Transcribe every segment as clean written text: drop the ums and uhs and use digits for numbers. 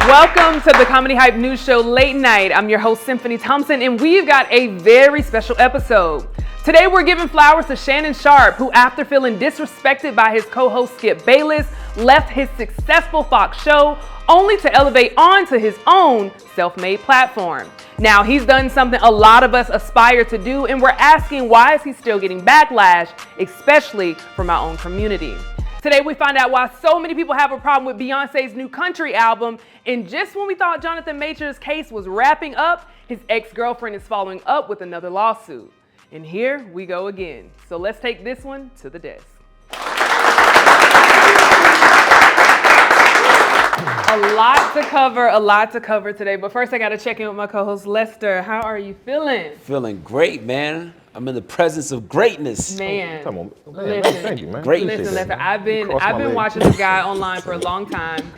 Welcome to the Comedy Hype News Show Late Night. I'm your host, Symphony Thompson, and we've got a very special episode. Today, we're giving flowers to Shannon Sharpe, who, after feeling disrespected by his co-host Skip Bayless, left his successful Fox show only to elevate onto his own self-made platform. Now, he's done something a lot of us aspire to do, and we're asking, why is he still getting backlash, especially from our own community? Today, we find out why so many people have a problem with Beyonce's new country album. And just when we thought Jonathan Major's case was wrapping up, his ex-girlfriend is following up with another lawsuit. And here we go again. So let's take this one to the desk. A lot to cover today. But first, I got to check in with my co-host, Lester. How are you feeling? Feeling great, man. I'm in the presence of greatness. Man, Come on, man. Listen. Thank you, man. Greatness. Listen, Lester, I've been Cross my legs. watching this guy online for a long time.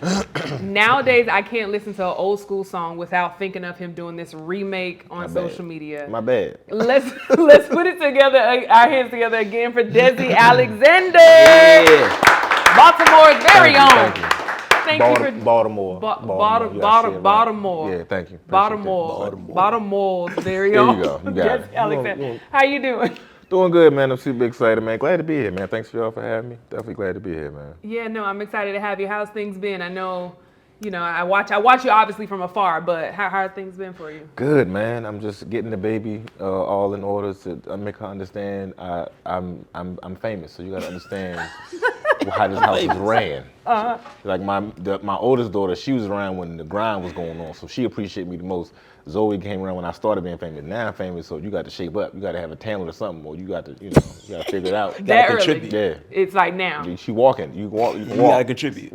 Nowadays, I can't listen to an old school song without thinking of him doing this remake on social media. My bad. Let's put it together, our hands together again for Desi Alexander, Yeah. Baltimore's very own. Thank you. Thank you for Baltimore. Baltimore. Yeah, thank you. Baltimore's very There own. you go. You got Desi it. Alexander. How you doing? Doing good, man. I'm super excited, man. Glad to be here, man. Thanks for y'all for having me. Definitely glad to be here, man. Yeah, no, I'm excited to have you. How's things been? I know, I watch you obviously from afar, but how have things been for you? Good, man. I'm just getting the baby all in order to make her understand I'm famous. So you got to understand how this house is ran. Like my oldest daughter, she was around when the grind was going on, so she appreciated me the most. Zoe came around when I started being famous. Now I'm famous, so you got to shape up. You got to have a talent or something, or you got to, you got to figure it out. That Gotta early. contribute. Yeah. It's like now. She walking. You walk. You gotta contribute.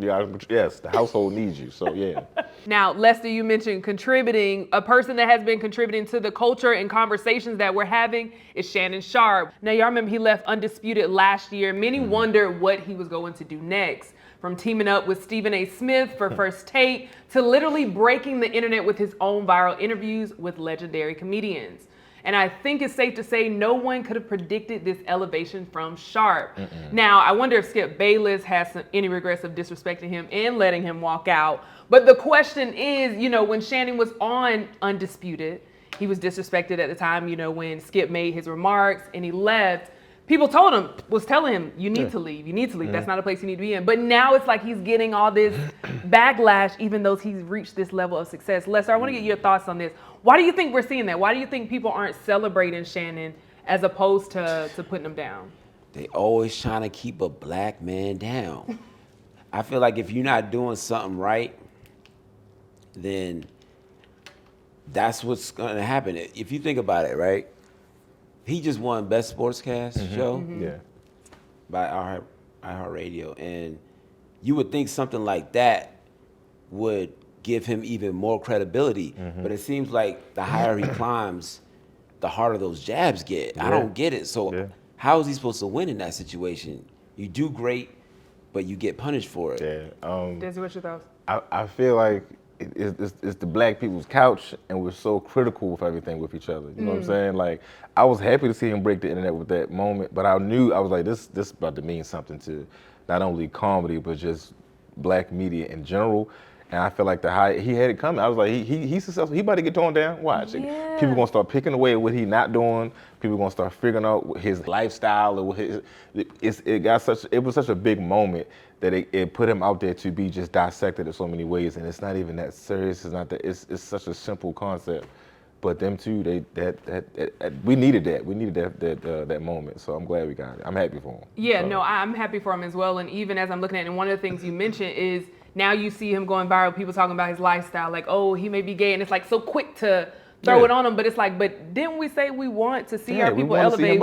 Yes, the household needs you. So yeah. Now, Lester, you mentioned contributing. A person that has been contributing to the culture and conversations that we're having is Shannon Sharpe. Now, y'all remember he left Undisputed last year. Many wondered what he was going to do next. From teaming up with Stephen A. Smith for First Take to literally breaking the internet with his own viral interviews with legendary comedians. And I think it's safe to say no one could have predicted this elevation from Sharpe. Now, I wonder if Skip Bayless has any regrets of disrespecting him and letting him walk out. But the question is, when Shannon was on Undisputed, he was disrespected at the time, when Skip made his remarks and he left. People was telling him, you need to leave. You need to leave. That's not a place you need to be in. But now it's like he's getting all this backlash, even though he's reached this level of success. Lester, I want to get your thoughts on this. Why do you think we're seeing that? Why do you think people aren't celebrating Shannon as opposed to putting him down? They always trying to keep a black man down. I feel like if you're not doing something right, then that's what's going to happen. If you think about it, right? He just won Best Sportscast show by iHeartRadio, and you would think something like that would give him even more credibility. But it seems like the higher he climbs, the harder those jabs get. I don't get it. So how is he supposed to win in that situation? You do great, but you get punished for it. Yeah. Desi, what's your thoughts? I feel like it's the black people's couch, and we're so critical with everything with each other. You know what I'm saying? Like, I was happy to see him break the internet with that moment, but I was like, this is about to mean something to not only comedy but just black media in general. And I feel like he had it coming. I was like, he's successful. He about to get torn down. Watch. Yeah. People gonna start picking away at what he not doing. People gonna start figuring out his lifestyle or it was such a big moment that it put him out there to be just dissected in so many ways. And it's not even that serious. It's not that. It's such a simple concept. But them two, we needed that. We needed that moment. So I'm glad we got it. I'm happy for him. Yeah, so. no, I'm happy for him as well. And even as I'm looking at it, and one of the things you mentioned is now you see him going viral, people talking about his lifestyle, like, oh, he may be gay. And it's like so quick to throw it on him. But it's like, but didn't we say we want to see our people elevate?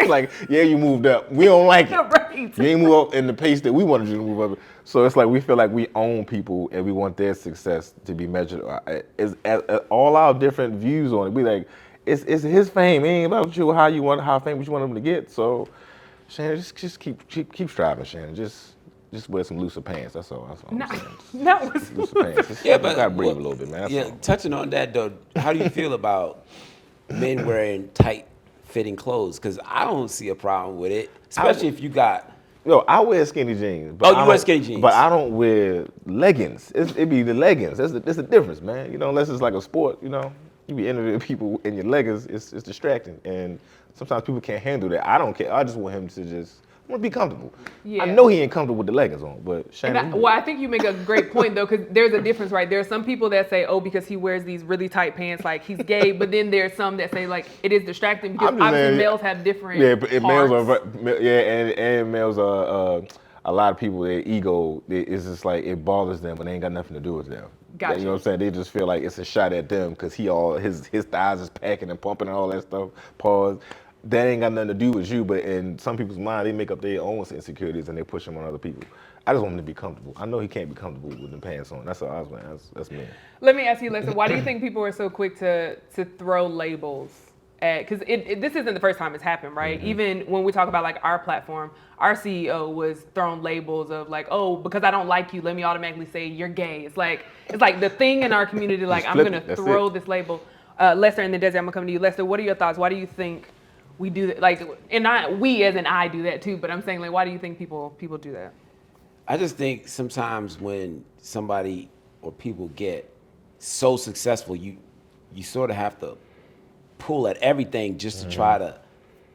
Like, yeah, you moved up. We don't like it. Right. You ain't move up in the pace that we wanted you to move up. So it's like we feel like we own people and we want their success to be measured at all our different views on it. We like, it's his fame. It ain't about you, how famous you want him to get. So, Shannon, just keep striving, Shannon. Just wear some looser pants. That's all I'm saying. That was Looser pants. But you gotta breathe a little bit, man. That's all. Touching on that though, how do you feel about men wearing tight fitting clothes? Because I don't see a problem with it, especially if you got Yo, I wear skinny jeans. But Oh, you wear skinny jeans. But I don't wear leggings. It be the leggings. That's the difference, man. You know, unless it's like a sport, you know, you be interviewing people in your leggings, it's distracting. And sometimes people can't handle that. I don't care. I just want him to just, I want to be comfortable. Yeah. I know he ain't comfortable with the leggings on, but Shannon. I think you make a great point though, because there's a difference, right? There are some people that say, oh, because he wears these really tight pants, like he's gay. But then there's some that say like it is distracting because obviously males have different males parts. and males are a lot of people. Their ego is just like it bothers them, but they ain't got nothing to do with them. Gotcha. You know what I'm saying? They just feel like it's a shot at them because his thighs is packing and pumping and all that stuff. Pause. That ain't got nothing to do with you, but in some people's mind, they make up their own insecurities and they push them on other people. I just want him to be comfortable. I know he can't be comfortable with the pants on. That's all I was saying. That's me. Let me ask you, Lexi, why do you think people are so quick to throw labels at, because this isn't the first time it's happened, right? Mm-hmm. Even when we talk about like our platform, our CEO was thrown labels of like, oh, because I don't like you, let me automatically say you're gay. It's like the thing in our community, like I'm gonna throw this label. Lester, and then Desi, I'm gonna come to you. Lester, what are your thoughts? Why do you think we do that? Like, and we as in I do that too, but I'm saying like, why do you think people do that? I just think sometimes when somebody or people get so successful, you sort of have to pull at everything just to try to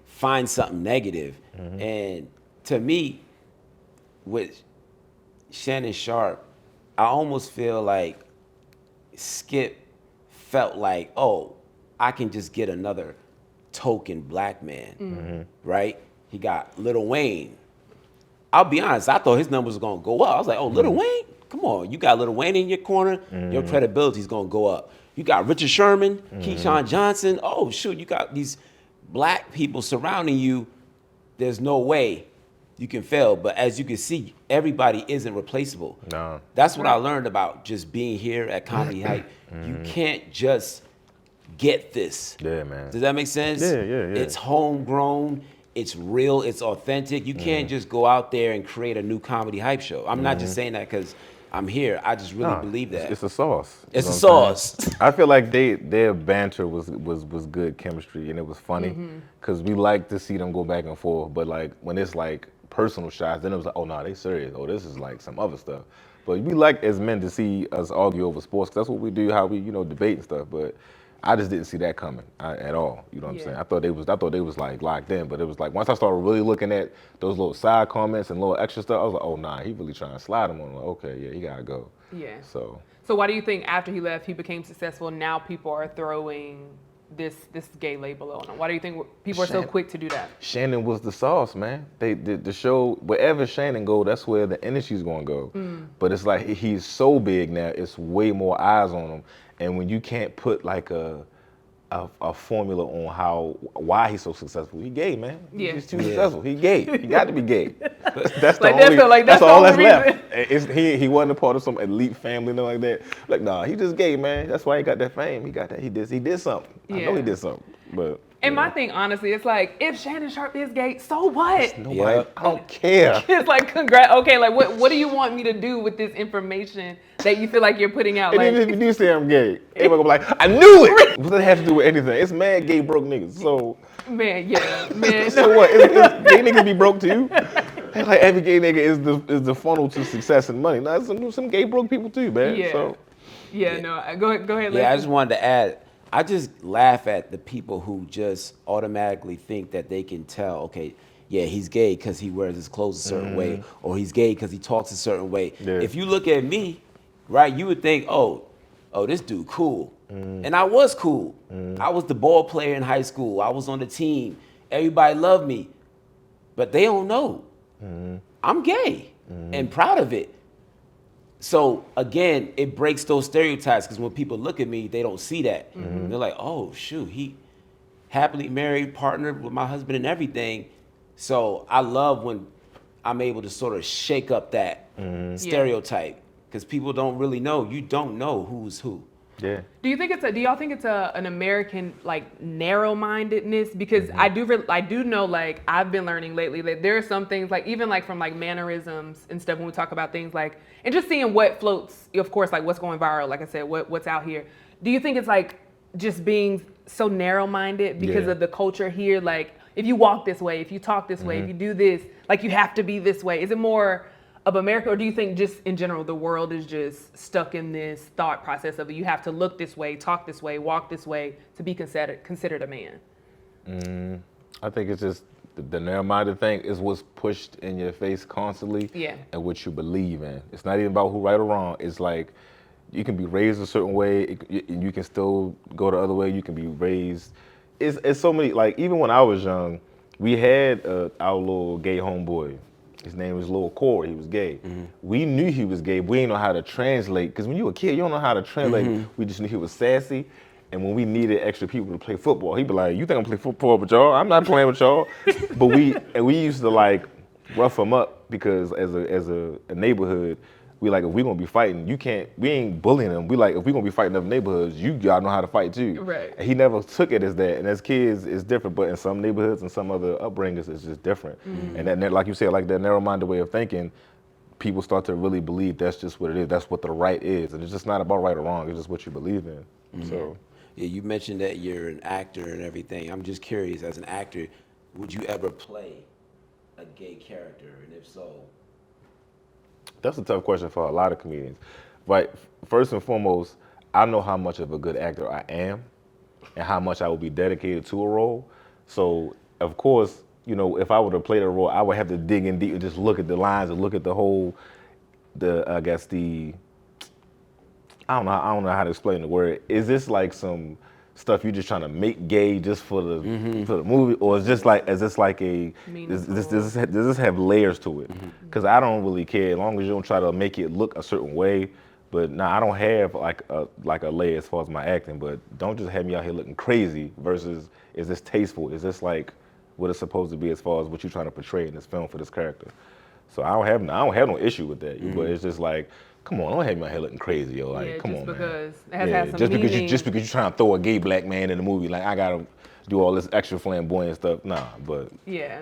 find something negative. Mm-hmm. And to me, with Shannon Sharpe, I almost feel like Skip felt like, oh, I can just get another token black man, right? He got Lil Wayne. I'll be honest, I thought his numbers were gonna go up. I was like, oh, Lil Wayne? Come on, you got Lil Wayne in your corner, your credibility's gonna go up. You got Richard Sherman, Keyshawn Johnson. Oh, shoot, you got these black people surrounding you. There's no way you can fail. But as you can see, everybody isn't replaceable. No. That's what I learned about just being here at Comedy Hype. You can't just get this. Yeah, man. Does that make sense? Yeah. It's homegrown. It's real. It's authentic. You can't just go out there and create a new Comedy Hype show. I'm not just saying that because I'm here. I just really believe that. It's a sauce. It's a sauce. I feel like their banter was good chemistry and it was funny because we like to see them go back and forth. But like when it's like personal shots, then it was like, oh no, they serious. Oh, this is like some other stuff. But we like as men to see us argue over sports. 'Cause that's what we do. How we debate and stuff. But I just didn't see that coming at all. You know what I'm saying? I thought they was like locked in, but it was like once I started really looking at those little side comments and little extra stuff, I was like, oh nah, he really trying to slide him on. Like, okay, yeah, he gotta go. Yeah. So why do you think after he left, he became successful? Now people are throwing this gay label on him. Why do you think people are so quick to do that? Shannon was the sauce, man. The show, wherever Shannon go, that's where the energy's gonna go. But it's like he's so big now, it's way more eyes on him. And when you can't put like a formula on why he's so successful, he gay, man. Yeah. He's too successful. He gay. He got to be gay. That's that's all the that's only left. He wasn't a part of some elite family, nothing like that. Like, nah, he just gay, man. That's why he got that fame. He got that. He did something. Yeah. I know he did something. But and my thing, honestly, it's like if Shannon Sharpe is gay, so what? Nobody, I don't care. It's like congrats. Okay, like what do you want me to do with this information that you feel like you're putting out? And like, even if you do say I'm gay, everyone gonna be like, I knew it. What does that have to do with anything? It's mad gay broke niggas. So man. So what? Is gay niggas be broke too? It's like every gay nigga is the funnel to success and money. Now some gay broke people too, man. Yeah. So No. Go ahead. Yeah, I just wanted to add. I just laugh at the people who just automatically think that they can tell, okay, yeah, he's gay because he wears his clothes a certain way, or he's gay because he talks a certain way. Yeah. If you look at me, right, you would think, oh, this dude cool. And I was cool. I was the ball player in high school. I was on the team. Everybody loved me. But they don't know. I'm gay and proud of it. So again, it breaks those stereotypes because when people look at me, they don't see that. They're like, oh, shoot, he happily married, partnered with my husband and everything. So I love when I'm able to sort of shake up that stereotype because people don't really know. You don't know who's who. Yeah. Do y'all think it's an American like narrow-mindedness? Because I do know, like I've been learning lately that there are some things like even like from like mannerisms and stuff when we talk about things like and just seeing what floats, of course, like what's going viral, like I said, what's out here. Do you think it's like just being so narrow-minded because of the culture here? Like if you walk this way, if you talk this way, if you do this, like you have to be this way? Is it more of America, or do you think just in general the world is just stuck in this thought process of you have to look this way, talk this way, walk this way to be considered a man? I think it's just the narrow-minded thing is what's pushed in your face constantly, and what you believe in. It's not even about who right or wrong. It's like you can be raised a certain way, and you can still go the other way. You can be raised. It's so many. Like even when I was young, we had our little gay homeboy. His name was Lil Corey. He was gay. We knew he was gay, but we didn't know how to translate. Because when you were a kid, you don't know how to translate. We just knew he was sassy. And when we needed extra people to play football, he'd be like, "You think I'm playing football with y'all? I'm not playing with y'all." But we used to like rough him up because as a neighborhood, we like, if we gonna be fighting, we ain't bullying them. We like, if we gonna be fighting other neighborhoods, you gotta know how to fight too. Right. And he never took it as that. And as kids, it's different. But in some neighborhoods and some other upbringings, it's just different. And that, like you said, like that narrow-minded way of thinking, people start to really believe that's just what it is. That's what the right is. And it's just not about right or wrong. It's just what you believe in. So. Yeah, you mentioned that you're an actor and everything. I'm just curious, as an actor, would you ever play a gay character? And if so, that's a tough question for a lot of comedians. But first and foremost, I know how much of a good actor I am and how much I will be dedicated to a role. So, of course, you know, if I were to play the role, I would have to dig in deep and just look at the lines and look at the whole, I don't know how to explain the word. Is this like some stuff you just trying to make gay just for the movie, or is this like does this have layers to it? Because I don't really care as long as you don't try to make it look a certain way. But I don't have like a layer as far as my acting. But don't just have me out here looking crazy. Versus, is this tasteful? Is this like what it's supposed to be as far as what you're trying to portray in this film for this character? So I don't have no issue with that. But it's just like, come on, don't have me out here looking crazy, yo. Like, come on, man. Because it has to have some meaning. Just because you're trying to throw a gay black man in the movie, like I gotta do all this extra flamboyant stuff. Nah, but yeah.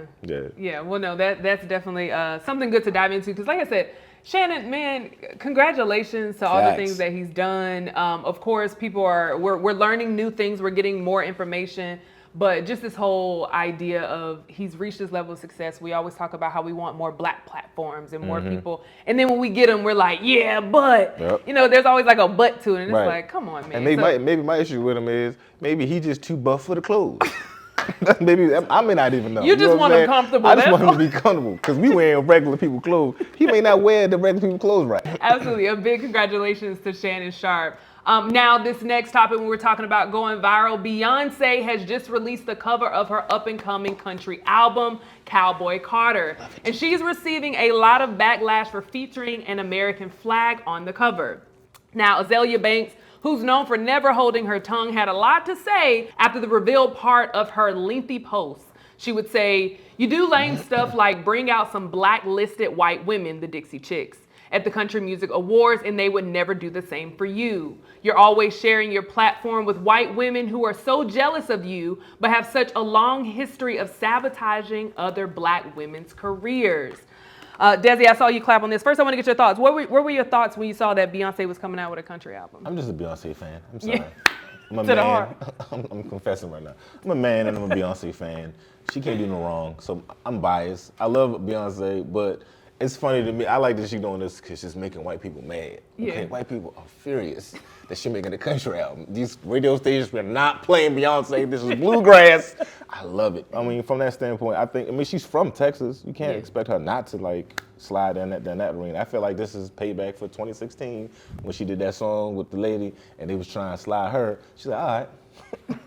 Well, no, that's definitely something good to dive into. Because, like I said, Shannon, man, congratulations to all the things that he's done. Of course, we're learning new things. We're getting more information. But just this whole idea of he's reached this level of success. We always talk about how we want more black platforms and more people. And then when we get them, we're like, yeah, but, you know, there's always like a but to it. And it's like, come on, man. And maybe my issue with him is maybe he just too buff for the clothes. Maybe I may not even know. You just want him comfortable. I just want him to be comfortable because we wearing regular people clothes. He may not wear the regular people clothes right. Absolutely. A big congratulations to Shannon Sharpe. Now, this next topic, when we're talking about going viral, Beyonce has just released the cover of her up-and-coming country album, Cowboy Carter. And she's receiving a lot of backlash for featuring an American flag on the cover. Now, Azalea Banks, who's known for never holding her tongue, had a lot to say after the revealed part of her lengthy post. She would say, "You do lame stuff like bring out some blacklisted white women, the Dixie Chicks, at the Country Music Awards, and they would never do the same for you. You're always sharing your platform with white women who are so jealous of you, but have such a long history of sabotaging other black women's careers." Desi, I saw you clap on this. First, I want to get your thoughts. What were your thoughts when you saw that Beyonce was coming out with a country album? I'm just a Beyonce fan. I'm sorry. I'm a To the man. heart. I'm confessing right now. I'm a man and I'm a Beyonce fan. She can't do no wrong, so I'm biased. I love Beyonce, but it's funny to me. I like that she's doing this because she's making white people mad. Okay, white people are furious that she's making a country album. These radio stations are not playing Beyonce. This is bluegrass. I love it. I mean, from that standpoint, I mean, she's from Texas. You can't expect her not to like slide down that arena. I feel like this is payback for 2016 when she did that song with the lady and they was trying to slide her. She's like, all right.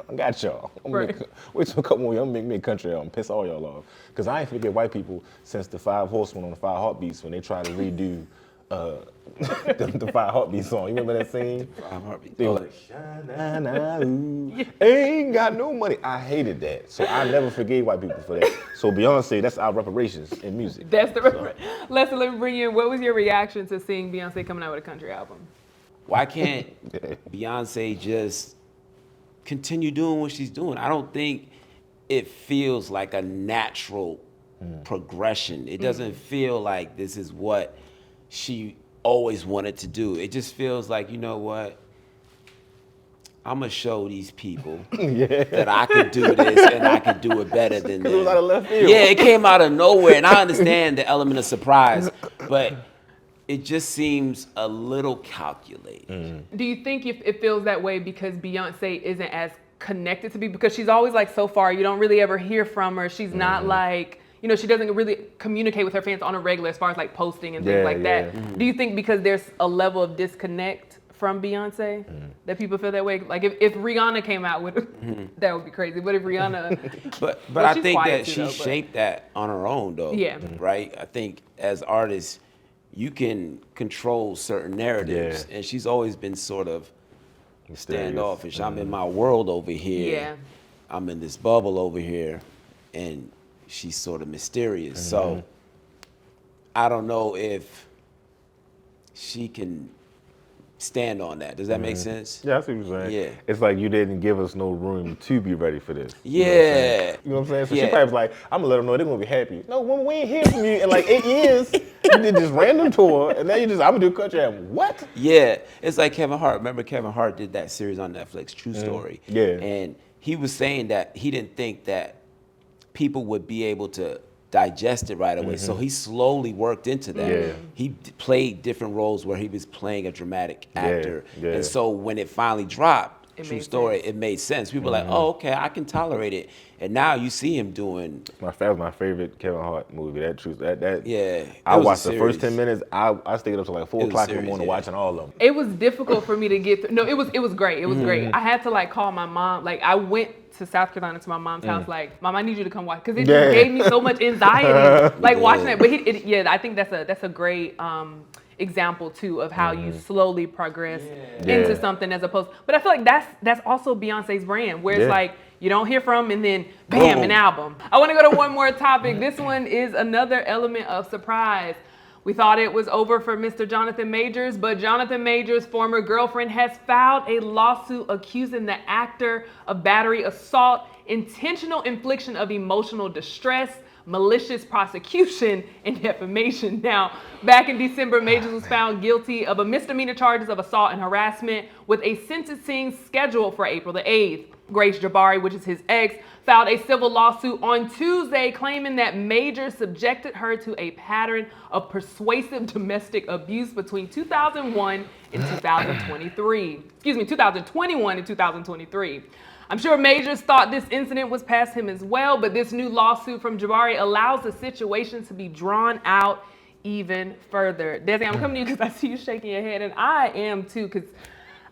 I got y'all. Wait till a couple more years. I'm gonna make me a country album, piss all y'all off. Because I ain't forget white people since the Five Horsemen on the Five Heartbeats when they tried to redo the Five Heartbeats song. You remember that scene? Five Heartbeats. They were like, Shana, ooh, ain't got no money. I hated that. So I never forgave white people for that. So Beyonce, that's our reparations in music. That's the Lester, let me bring you in. What was your reaction to seeing Beyonce coming out with a country album? Why can't Beyonce just continue doing what she's doing? I don't think it feels like a natural progression. It doesn't feel like this is what she always wanted to do. It just feels like, you know what? I'm gonna show these people that I could do this and I could do it better than them. It was out of left field. Yeah, it came out of nowhere, and I understand the element of surprise, but it just seems a little calculated. Do you think if it feels that way because Beyonce isn't as connected to people? Because she's always like, so far, you don't really ever hear from her. She's not like, you know, she doesn't really communicate with her fans on a regular as far as like posting and things like that. Do you think because there's a level of disconnect from Beyonce that people feel that way? Like if Rihanna came out with that would be crazy. But if Rihanna But Well, I she's think quiet that too, she though, but- shaped that on her own though. Yeah. Right? I think as artists, you can control certain narratives. And she's always been sort of standoffish. I'm in my world over here. Yeah. I'm in this bubble over here. And she's sort of mysterious. So I don't know if she can stand on that. Does that make sense? Yeah, I see what you're saying. Yeah. It's like you didn't give us no room to be ready for this. Yeah. You know what I'm saying? So Yeah. she probably was like, I'm gonna let them know they're gonna be happy. No, woman, we ain't hear from you in like 8 years. You did this random tour, and now I'm gonna do a country album. What? Yeah, it's like Kevin Hart. Remember Kevin Hart did that series on Netflix, True Story. Yeah. And he was saying that he didn't think that people would be able to digest it right away. So he slowly worked into that. Yeah. He played different roles where he was playing a dramatic actor. yeah. And so when it finally dropped, It True made Story, sense. it made sense. People were like, oh, okay, I can tolerate it. And now you see him doing, That was my favorite Kevin Hart movie. That yeah. I it was a watched the first series. 10 minutes. I stayed up till like 4 It was o'clock in the serious, morning yeah. watching all of them. it was difficult for me to get through. No, it was great. It was great. I had to like call my mom. Like I went to South Carolina to my mom's house. Like, Mom, I need you to come watch because it Yeah. just gave me so much anxiety. Like watching Yeah. that. But I think that's a great example too of how you slowly progress into Yeah. something as opposed. But I feel like that's also Beyonce's brand, where it's Yeah. like you don't hear from and then bam, Boom. an album. I want to go to one more topic. This one is another element of surprise. We thought it was over for Mr. Jonathan Majors, but Jonathan Majors' former girlfriend has filed a lawsuit accusing the actor of battery assault, intentional infliction of emotional distress, malicious prosecution, and defamation. Now, back in December, Majors was found guilty of a misdemeanor charges of assault and harassment with a sentencing scheduled for April the 8th. Grace Jabari, which is his ex, filed a civil lawsuit on Tuesday claiming that Majors subjected her to a pattern of persuasive domestic abuse between 2001 and 2021 and 2023. I'm sure Majors thought this incident was past him as well, but this new lawsuit from Jabari allows the situation to be drawn out even further. Desi, I'm coming to you because I see you shaking your head, and I am too, because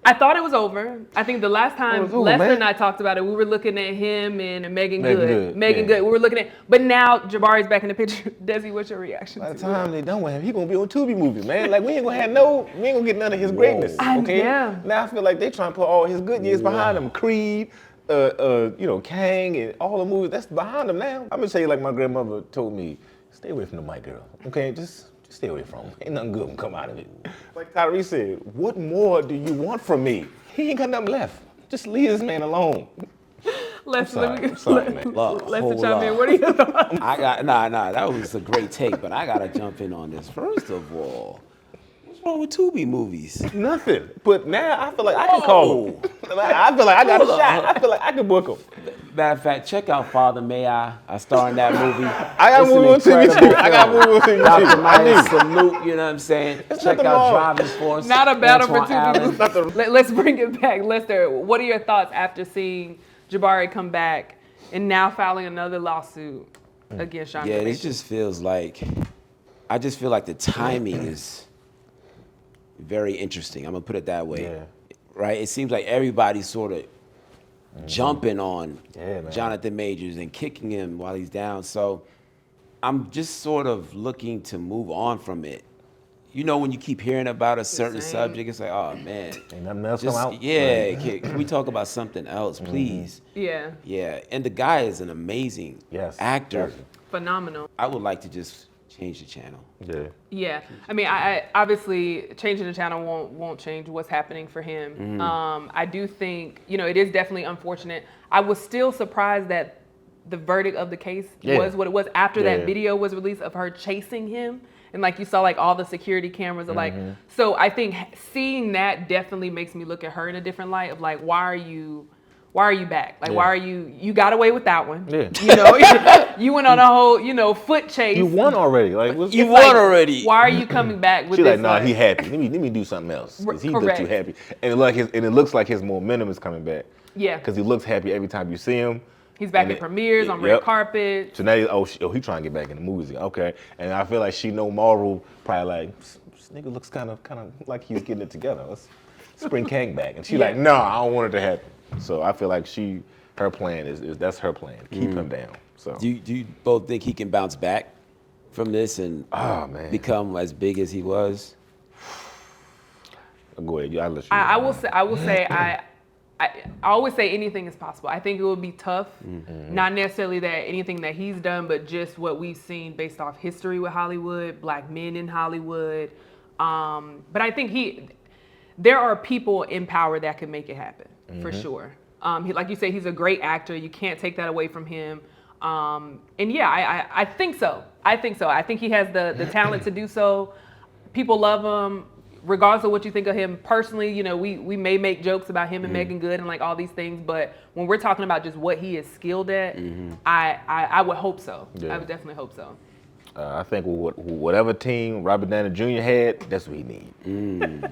I thought it was over. I think the last time over, Lester man. and I talked about it, we were looking at him and Megan Megan Good. Good, Megan yeah. Good. We were looking at, but now Jabari's back in the picture. Desi, what's your reaction By to the it? time they done with him, he gonna be on Tubi movies, man. Like we ain't gonna get none of his greatness. Okay. Yeah. Now I feel like they trying to put all his good years behind him. Creed, Kang, and all the movies that's behind him now. I'm gonna tell you like my grandmother told me, stay away from the mic, girl. Okay, just stay away from him. Ain't nothing good gonna come out of it. Like Tyrese said, what more do you want from me? He ain't got nothing left. Just leave this man alone. Lester, I'm sorry, man. Lester Hold chime in. on. What are your thoughts? I got that was a great take, but I gotta jump in on this. First of all, what's wrong with Tubi movies? Nothing. But now I feel like I can call him. I feel like I got a Hold shot. on. I feel like I can book him. Matter of fact, check out Father May I star in that movie. I got It's movie an on TV incredible too. I got film. movie on TV Dr. too. I Myers, knew. salute, you know what I'm saying? Check nothing out wrong. Driving Force. Not a battle for Antoine two Allen. people. Let's bring it back. Lester, what are your thoughts after seeing Jabari come back and now filing another lawsuit against Jonathan Yeah, this Majors? just feels like, I just feel like the timing is very interesting. I'm gonna put it that way. Yeah. Right? It seems like everybody's sort of jumping on Yeah, man. Jonathan Majors and kicking him while he's down. So I'm just sort of looking to move on from it. You know, when you keep hearing about a certain same. subject, it's like, oh man. Ain't nothing else Just, come out. yeah, can we talk about something else, please? Yeah, Yeah, and the guy is an amazing Yes, actor. yes. phenomenal. I would like to just change the channel. Yeah. Yeah, I mean, I obviously changing the channel won't change what's happening for him. I do think it is definitely unfortunate. I was still surprised that the verdict of the case Yeah. was what it was after Yeah. that video was released of her chasing him and like you saw like all the security cameras are like, so I think seeing that definitely makes me look at her in a different light of like, why are you back? Like, why are you got away with that one? Yeah. You know, you went on a whole, foot chase. You won already. Like, You won already. Why are you coming back with She this? like, nah, he happy. Let me do something else. Cause he look too happy. And it looks like his momentum is coming back. Yeah. Because he looks happy every time you see him. He's back at premieres on red carpet. So now, he trying to get back in the movies again. Okay. And I feel like she know Marvel probably like, this nigga looks kind of like he's getting it together. Let's bring Kang back. And she like, no, I don't want it to happen. So I feel like her plan is that's her plan. Keep him down. So Do you both think he can bounce back from this and become as big as he was? Go ahead. I'll let you. I will say I always say anything is possible. I think it would be tough, not necessarily that anything that he's done, but just what we've seen based off history with Hollywood, black men in Hollywood. But I think there are people in power that can make it happen for sure. Like you say, he's a great actor. You can't take that away from him. And yeah, I think so. I think he has the talent to do so. People love him. Regardless of what you think of him personally, we may make jokes about him and Megan Good and like all these things, but when we're talking about just what he is skilled at, I would hope so. Yeah. I would definitely hope so. I think whatever team Robert Downey Jr. had, that's what he needs.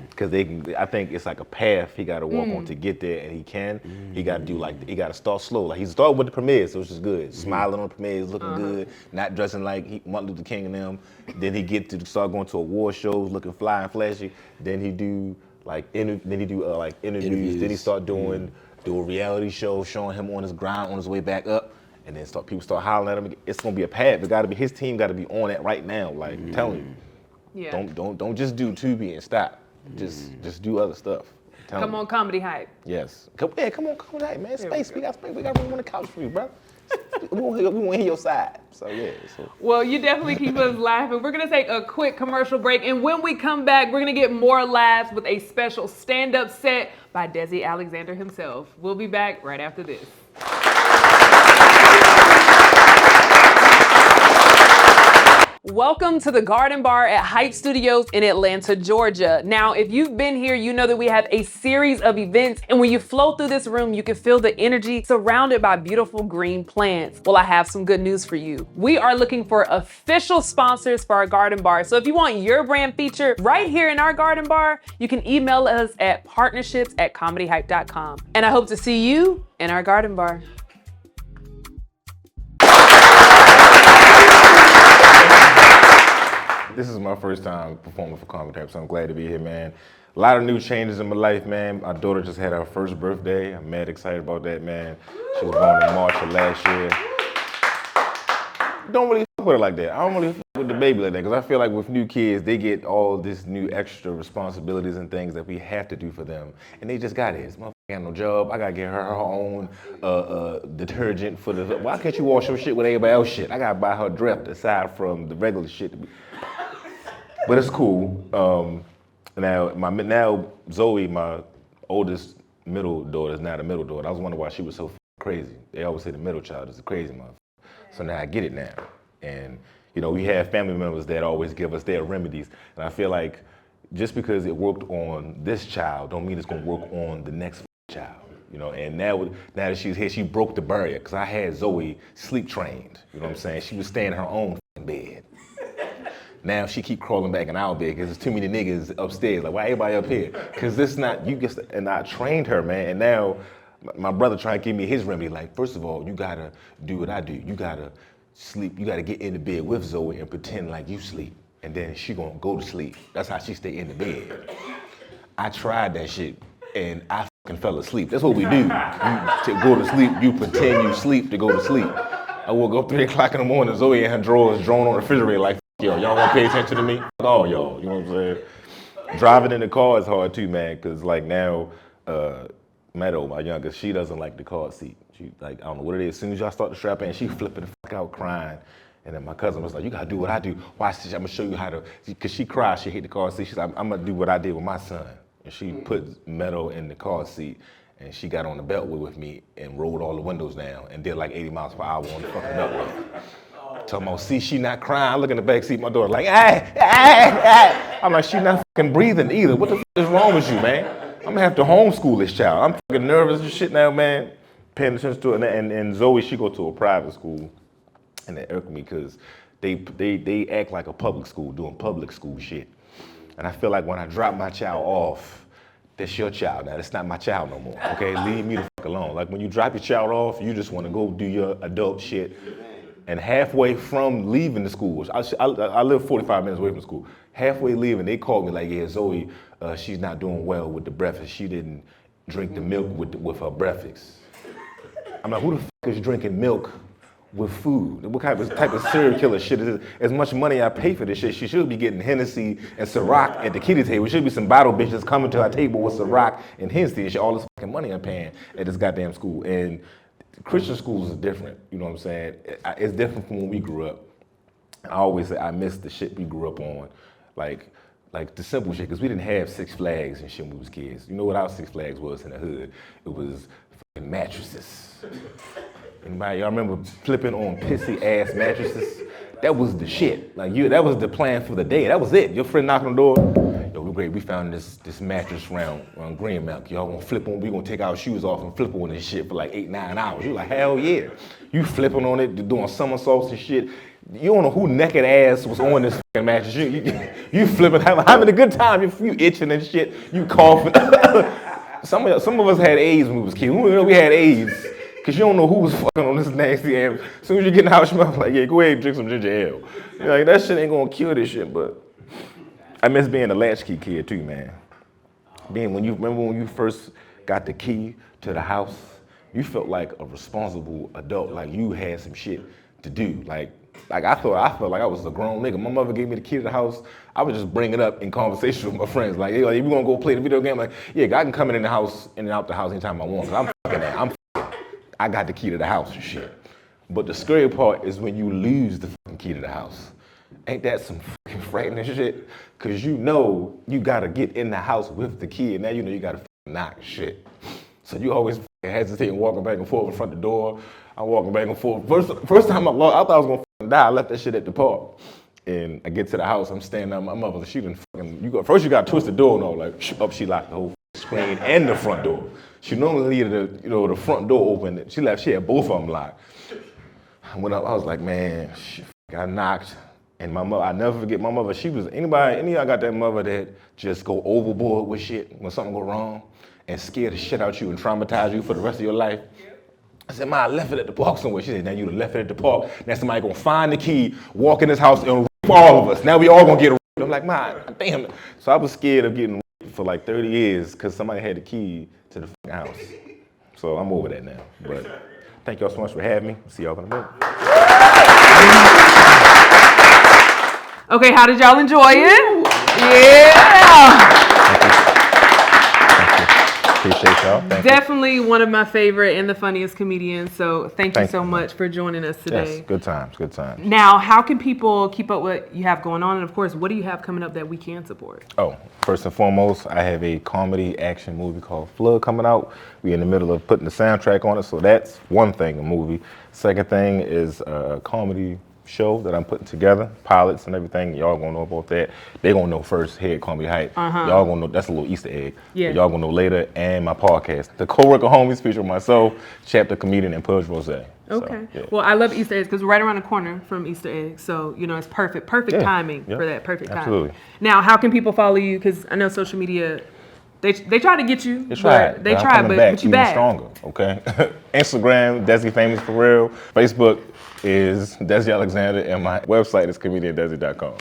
Because I think it's like a path he got to walk on to get there, and he can. He got to he got to start slow. Like he started with the premieres, which is good. Smiling on the premieres, looking good, not dressing like Martin Luther King and them. Then he get to start going to award shows, looking fly and flashy. Then he do interviews. Then he start doing reality shows, showing him on his grind on his way back up. And then people start hollering at him. It's gonna be a path. His team got to be on it right now. Like I'm telling you, don't just do Tubi and stop. Just do other stuff. Come on, Comedy Hype. Yes. Come on, Comedy Hype, man. Space. We got space. We got room on the couch for you, bro. we want to hear your side. So yeah. Well, you definitely keep us laughing. We're gonna take a quick commercial break, and when we come back, we're gonna get more laughs with a special stand-up set by Desi Alexander himself. We'll be back right after this. Welcome to the Garden Bar at Hype Studios in Atlanta, Georgia. Now, if you've been here, you know that we have a series of events, and when you flow through this room, you can feel the energy surrounded by beautiful green plants. Well, I have some good news for you. We are looking for official sponsors for our Garden Bar. So if you want your brand featured right here in our Garden Bar, you can email us at partnerships@comedyhype.com. And I hope to see you in our Garden Bar. This is my first time performing for Comedy Hype, so I'm glad to be here, man. A lot of new changes in my life, man. My daughter just had her first birthday. I'm mad excited about that, man. She was born in March of last year. Don't really fuck with her like that. I don't really fuck with the baby like that, because I feel like with new kids, they get all this new extra responsibilities and things that we have to do for them. And they just got it. This motherfucker got no job. I gotta get her own detergent for the. Why can't you wash your shit with everybody else's shit? I gotta buy her Dreft aside from the regular shit. But it's cool. Now Zoe, my oldest middle daughter, is now the middle daughter. I was wondering why she was so crazy. They always say the middle child is a crazy motherfucker. So now I get it now. And we have family members that always give us their remedies. And I feel like just because it worked on this child don't mean it's gonna work on the next child. And now that she's here, she broke the barrier, because I had Zoe sleep trained. You know what I'm saying? She was staying in her own bed. Now she keep crawling back in our bed because there's too many niggas upstairs. Like, why everybody up here? Because this not, and I trained her, man. And now my brother trying to give me his remedy. Like, first of all, you gotta do what I do. You gotta sleep. You gotta get in the bed with Zoe and pretend like you sleep. And then she gonna go to sleep. That's how she stay in the bed. I tried that shit and I fucking fell asleep. That's what we do. To go to sleep, you pretend you sleep to go to sleep. I woke up 3 o'clock in the morning, Zoe in her drawers, drawn on the refrigerator like, yo, y'all wanna pay attention to me? All y'all, you know what I'm saying? Driving in the car is hard too, man, because like now, Meadow, my youngest, she doesn't like the car seat. She like, I don't know what it is. As soon as y'all start to strap in, she flipping the fuck out crying. And then my cousin was like, you gotta do what I do. Watch this, I'm gonna show you how to, because she cried, she hate the car seat. She's like, I'm gonna do what I did with my son. And she put Meadow in the car seat, and she got on the beltway with me and rolled all the windows down and did like 80 miles per hour on the fucking beltway. Talking about, see, she not crying. I look in the back seat of my daughter like, ah. I'm like, she not fucking breathing either. What the fuck is wrong with you, man? I'm gonna have to homeschool this child. I'm fucking nervous and shit now, man. Paying attention to it. And Zoe, she go to a private school, and it irked me because they act like a public school, doing public school shit. And I feel like when I drop my child off, that's your child now. That's not my child no more. Okay, leave me the fuck alone. Like when you drop your child off, you just want to go do your adult shit. And halfway from leaving the school, I live 45 minutes away from school. Halfway leaving, they called me like, yeah, Zoe, she's not doing well with the breakfast. She didn't drink the milk with her breakfast. I'm like, who the fuck is drinking milk with food? What type of serial killer shit is this? As much money I pay for this shit, she should be getting Hennessy and Ciroc at the kiddie table. It should be some bottle bitches coming to our table with Ciroc and Hennessy and shit. All this fucking money I'm paying at this goddamn school. And Christian schools are different, you know what I'm saying? It's different from when we grew up. I always say I miss the shit we grew up on, like the simple shit, because we didn't have Six Flags and shit when we was kids. You know what our Six Flags was in the hood? It was fucking mattresses. Anybody, y'all remember flipping on pissy ass mattresses? That was the shit. Like that was the plan for the day. That was it. Your friend knocking on the door. Yo, we're great. We found this mattress around Greenmount. Y'all gonna flip on? We gonna take our shoes off and flip on this shit for like 8-9 hours. You like, hell yeah. You flipping on it, doing somersaults and shit. You don't know who naked ass was on this fucking mattress. You flipping, having a good time. You itching and shit. You coughing. Some of us had AIDS when we was kids. We had AIDS. Cause you don't know who was fucking on this nasty ass. As soon as you get in the house, you're like, yeah, go ahead and drink some ginger ale. You're like, that shit ain't gonna cure this shit, but I miss being a latchkey kid too, man. Remember when you first got the key to the house, you felt like a responsible adult, like you had some shit to do. Like I felt like I was a grown nigga. My mother gave me the key to the house. I would just bring it up in conversation with my friends. Like, hey, we gonna go play the video game? Like, yeah, I can come in the house, in and out the house anytime I want. Cause I got the key to the house and shit. But the scary part is when you lose the fucking key to the house. Ain't that some fucking frightening shit? Cause you know you gotta get in the house with the key, and now you know you gotta fucking knock shit. So you always hesitating, walking back and forth in front of the door. I'm walking back and forth. First time I thought I was gonna fucking die. I left that shit at the park. And I get to the house, I'm standing up, my mother, she done fucking, first you gotta twist the door and all, like, she locked the whole screen and the front door. She normally leave the front door open. She had both of them locked. I went up, I was like, man, I knocked. And my mother, I never forget my mother, any of y'all got that mother that just go overboard with shit when something go wrong and scare the shit out you and traumatize you for the rest of your life? I said, Ma, I left it at the park somewhere. She said, now you done left it at the park. Now somebody gonna find the key, walk in this house and rape all of us. Now we all gonna get raped. I'm like, Ma, damn. So I was scared of getting raped for like 30 years because somebody had the key to the house. So I'm over that now. But thank y'all so much for having me. See y'all in a minute. Okay, how did y'all enjoy it? Yeah. Appreciate y'all. Definitely one of my favorite and the funniest comedians. So thank you so much for joining us today. Yes, good times. Now, how can people keep up what you have going on? And of course, what do you have coming up that we can support? Oh, first and foremost, I have a comedy action movie called Flood coming out. We're in the middle of putting the soundtrack on it, so that's one thing, a movie. Second thing is a comedy show that I'm putting together, pilots and everything. Y'all gonna know about that. They gonna know first, Head Comedy Hype. Y'all gonna know, that's a little Easter egg. Yeah. Y'all gonna know later, and my podcast. The Co-Worker Homies featuring myself, Chapter Comedian, and Pudge Rose. Okay. So, yeah. Well, I love Easter eggs because we're right around the corner from Easter eggs. So, it's perfect timing for that, perfect timing. Absolutely. Now, how can people follow you? Because I know social media, they try to get you. They try, but you back. Stronger, okay? Instagram, Desi Famous For Real. Facebook is Desi Alexander, and my website is comediandesi.com.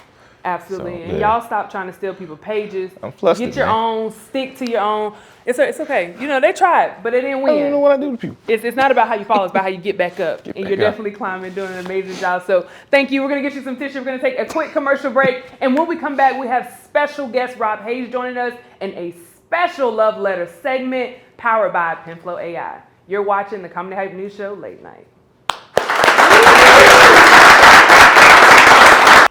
Absolutely. And y'all stop trying to steal people's pages. I'm flustered, Get your own, stick to your own. It's okay. They tried, but they didn't win. I don't know what I do to people. It's not about how you fall, it's about how you get back up. And you're definitely climbing, doing an amazing job. So thank you. We're going to get you some tissue. We're going to take a quick commercial break. And when we come back, we have special guest Rob Haze joining us and a special love letter segment powered by Penflow AI. You're watching the Comedy Hype News Show late night.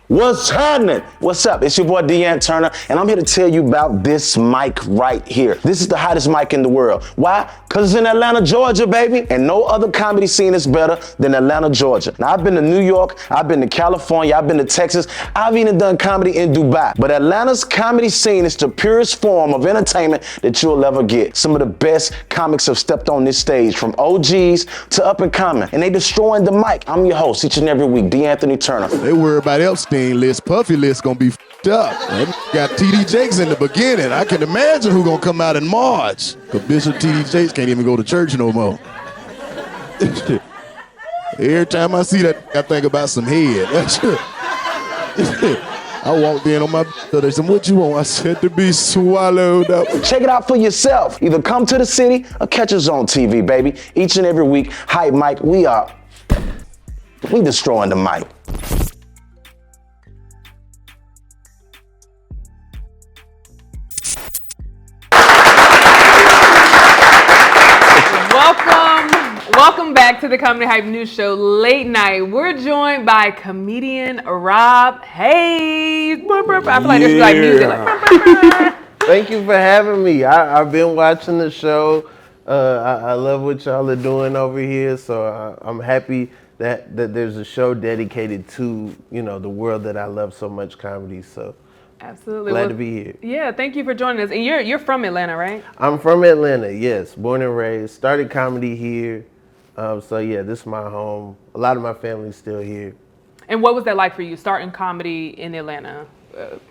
What's happening? What's up? It's your boy Deanne Turner, and I'm here to tell you about this mic right here. This is the hottest mic in the world. Why? Because it's in Atlanta, Georgia, baby. And no other comedy scene is better than Atlanta, Georgia. Now, I've been to New York, I've been to California, I've been to Texas, I've even done comedy in Dubai. But Atlanta's comedy scene is the purest form of entertainment that you'll ever get. Some of the best comics have stepped on this stage, from OGs to up and coming, and they destroying the mic. I'm your host each and every week, D'Anthony Turner. They worry about Epstein list, Puffy list gonna be f***ed up. They got TD Jakes in the beginning. I can imagine who gonna come out in March. Cause Bishop TD Jakes can't even go to church no more. Every time I see that, I think about some head. I walked in on my they said, what you want? I said, to be swallowed up. Check it out for yourself. Either come to the city or catch us on TV, baby. Each and every week, Hype Mike, we destroying the mic. Welcome back to the Comedy Hype News Show Late Night. We're joined by comedian Rob Haze. I feel like there's like music. Like, Thank you for having me. I've been watching the show. I love what y'all are doing over here. So I'm happy that there's a show dedicated to, the world that I love so much, comedy. So absolutely. Glad to be here. Yeah, thank you for joining us. And you're from Atlanta, right? I'm from Atlanta, yes. Born and raised. Started comedy here. So yeah, this is my home. A lot of my family's still here. And what was that like for you, starting comedy in Atlanta?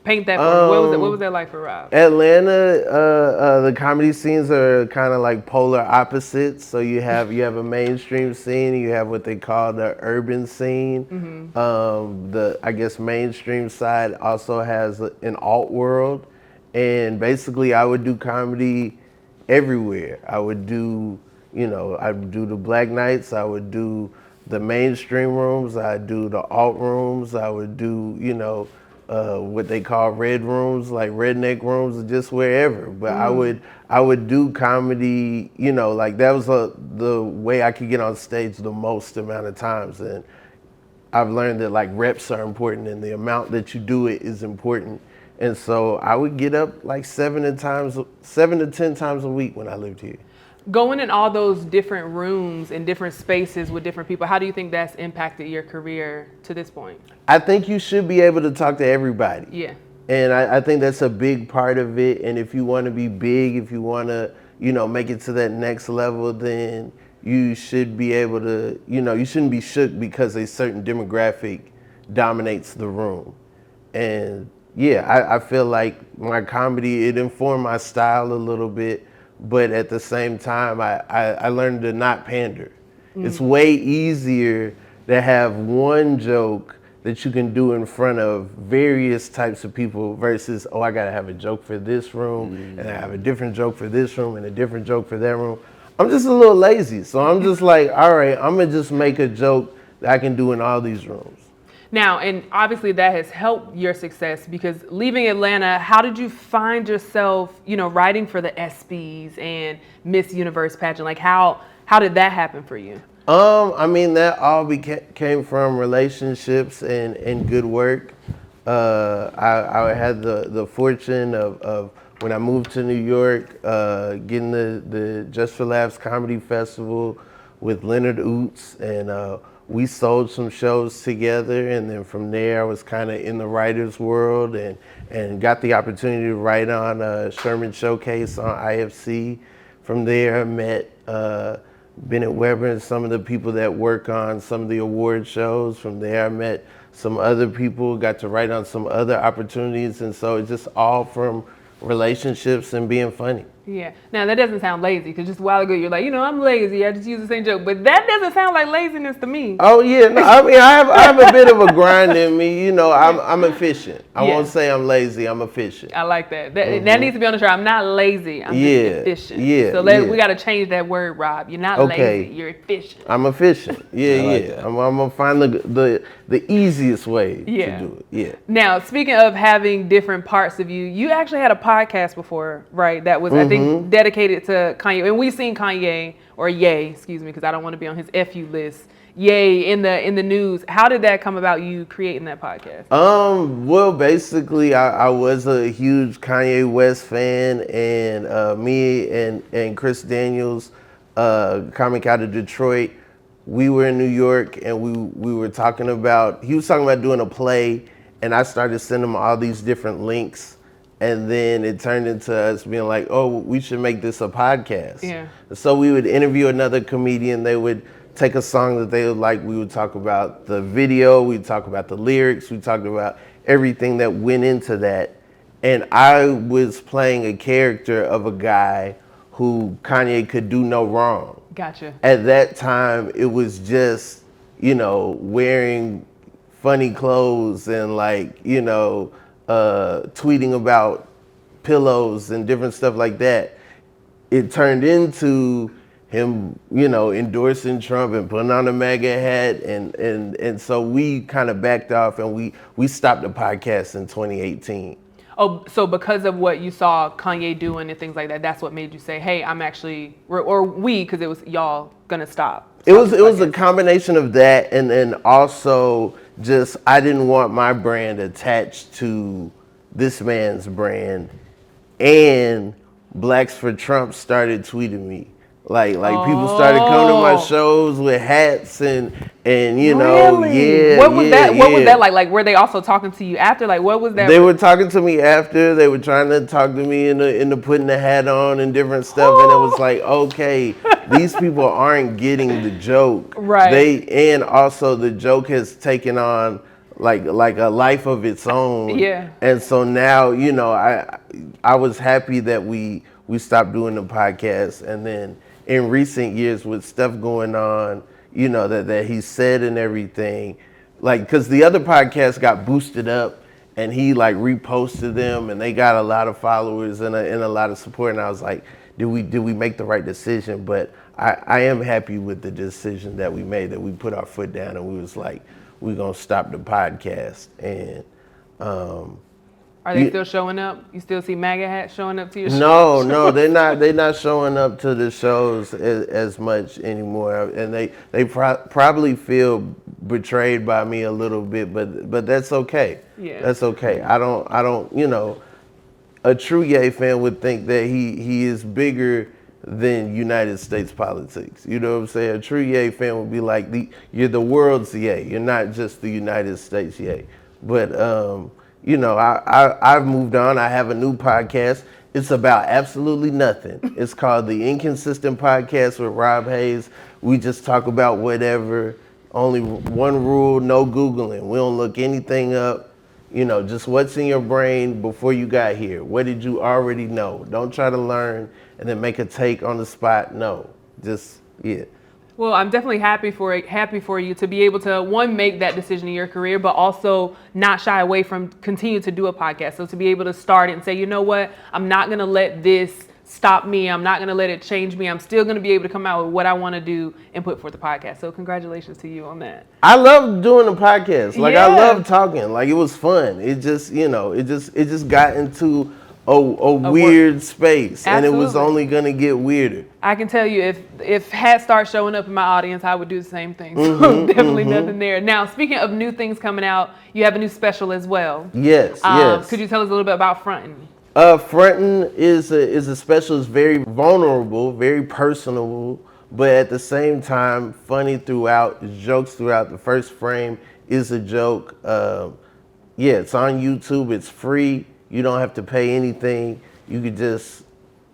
Paint that for me. What was that like for Rob? Atlanta, the comedy scenes are kind of like polar opposites. So you have a mainstream scene, and you have what they call the urban scene. Mm-hmm. The mainstream side also has an alt world, and basically I would do comedy everywhere. I would do the black nights, I would do the mainstream rooms, I'd do the alt rooms, I would do, what they call red rooms, like redneck rooms, just wherever. But I would do comedy, that was the way I could get on stage the most amount of times. And I've learned that like reps are important, and the amount that you do it is important. And so I would get up like 7 to 10 times a week when I lived here. Going in all those different rooms and different spaces with different people, how do you think that's impacted your career to this point? I think you should be able to talk to everybody. Yeah. And I think that's a big part of it. And if you want to be big, if you want to, make it to that next level, then you should be able to, you shouldn't be shook because a certain demographic dominates the room. And yeah, I feel like my comedy, it informed my style a little bit. But at the same time, I learned to not pander. It's way easier to have one joke that you can do in front of various types of people versus, I gotta have a joke for this room, and I have a different joke for this room, and a different joke for that room. I'm just a little lazy, so I'm just like, all right, I'm gonna just make a joke that I can do in all these rooms. Now, and obviously that has helped your success, because leaving Atlanta, how did you find yourself, writing for the ESPYs and Miss Universe pageant? Like how did that happen for you? That all came from relationships and good work. I had the fortune of when I moved to New York, getting the Just for Laughs Comedy Festival with Leonard Oots, and we sold some shows together, and then from there I was kind of in the writer's world and got the opportunity to write on Sherman Showcase on IFC. From there I met Bennett Weber and some of the people that work on some of the award shows. From there I met some other people, got to write on some other opportunities, and so it's just all from relationships and being funny. Yeah. Now that doesn't sound lazy, because just a while ago you're like, I'm lazy. I just use the same joke, but that doesn't sound like laziness to me. Oh yeah, no, I have a bit of a grind in me. I'm efficient. I won't say I'm lazy. I'm efficient. I like that. That needs to be on the show. I'm not lazy. I'm just efficient. Yeah. So we got to change that word, Rob. You're not lazy. You're efficient. I'm efficient. Yeah. I'm gonna find the easiest way to do it. Yeah. Now, speaking of having different parts of you, you actually had a podcast before, right? That was I think dedicated to Kanye, and we've seen Kanye, or Ye, excuse me, because I don't want to be on his FU list, Ye in the news. How did that come about? You creating that podcast? Well, basically, I was a huge Kanye West fan, and me and Chris Daniels, comic out of Detroit, we were in New York, and we were talking about. He was talking about doing a play, and I started sending him all these different links, and then it turned into us being like, oh, we should make this a podcast. Yeah. So we would interview another comedian. They would take a song that they would like. We would talk about the video. We'd talk about the lyrics. We talked about everything that went into that. And I was playing a character of a guy who Kanye could do no wrong. Gotcha. At that time, it was just, wearing funny clothes and tweeting about pillows and different stuff like that. It turned into him, endorsing Trump and putting on a MAGA hat, and so we kind of backed off, and we stopped the podcast in 2018. Oh, so because of what you saw Kanye doing and things like that, that's what made you say, "Hey, I'm actually," because it was y'all gonna stop. It was a combination of that, and then also just I didn't want my brand attached to this man's brand, and Blacks for Trump started tweeting me. Like people started coming to my shows with hats and Really? yeah. What was that? What was yeah. that like? Like, were they also talking to you after? Like, what was that? They were talking to me after. They were trying to talk to me into putting the hat on and different stuff. And it was like, okay, these people aren't getting the joke. Right. And also the joke has taken on like a life of its own. Yeah. And so now, I was happy that we stopped doing the podcast, and then in recent years with stuff going on, that he said and everything, because the other podcast got boosted up and he reposted them and they got a lot of followers and a lot of support, and I was like, did we make the right decision? But I am happy with the decision that we made, that we put our foot down and we was like, we're gonna stop the podcast. And are they still showing up? You still see MAGA hats showing up to your shows? No, they're not showing up to the shows as much anymore, and they probably feel betrayed by me a little bit, but that's okay. Yeah, that's okay. I don't. A true Ye fan would think that he is bigger than United States politics. You know what I'm saying? A true Ye fan would be like, you're the world's Ye. You're not just the United States Ye. But I've moved on. I have a new podcast. It's about absolutely nothing. It's called The Inconsistent Podcast with Rob Haze. We just talk about whatever. Only one rule, no Googling. We don't look anything up. Just what's in your brain before you got here. What did you already know? Don't try to learn and then make a take on the spot. No, just, yeah. Well, I'm definitely happy for you to be able to, one, make that decision in your career, but also not shy away from continue to do a podcast. So to be able to start it and say, you know what, I'm not going to let this stop me. I'm not going to let it change me. I'm still going to be able to come out with what I want to do and put forth the podcast. So congratulations to you on that. I love doing the podcast. Yeah. I love talking. It was fun. It just, it just got into a weird space. Absolutely. And it was only going to get weirder. I can tell you, if hats start showing up in my audience, I would do the same thing. So definitely nothing there. Now, speaking of new things coming out, you have a new special as well. Yes, yes. Could you tell us a little bit about Frontin'? Frontin' is a special. It's very vulnerable, very personable, but at the same time, funny throughout. It's jokes throughout. The first frame is a joke. It's on YouTube. It's free. You don't have to pay anything. You could just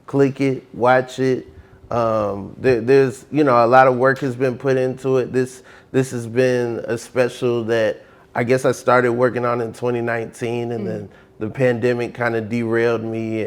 click it, watch it. There's a lot of work has been put into it. This has been a special that I guess I started working on in 2019, and then the pandemic kind of derailed me,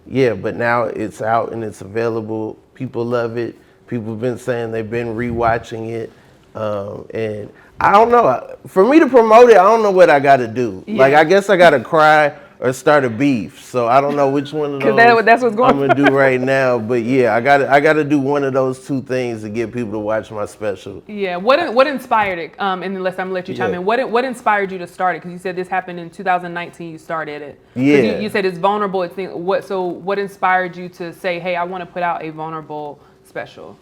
but now it's out and it's available. People love it. People have been saying they've been rewatching it, and I don't know. For me to promote it, I don't know what I got to do. Yeah. I guess I got to cry or start a beef. So I don't know which one of those that's what's going I'm gonna do right now. But yeah, I gotta do one of those two things to get people to watch my special. Yeah. What inspired it? And unless I'm gonna let you chime in. What inspired you to start it? Because you said this happened in 2019. You started it. Yeah. You said it's vulnerable. What inspired you to say, hey, I want to put out a vulnerable special?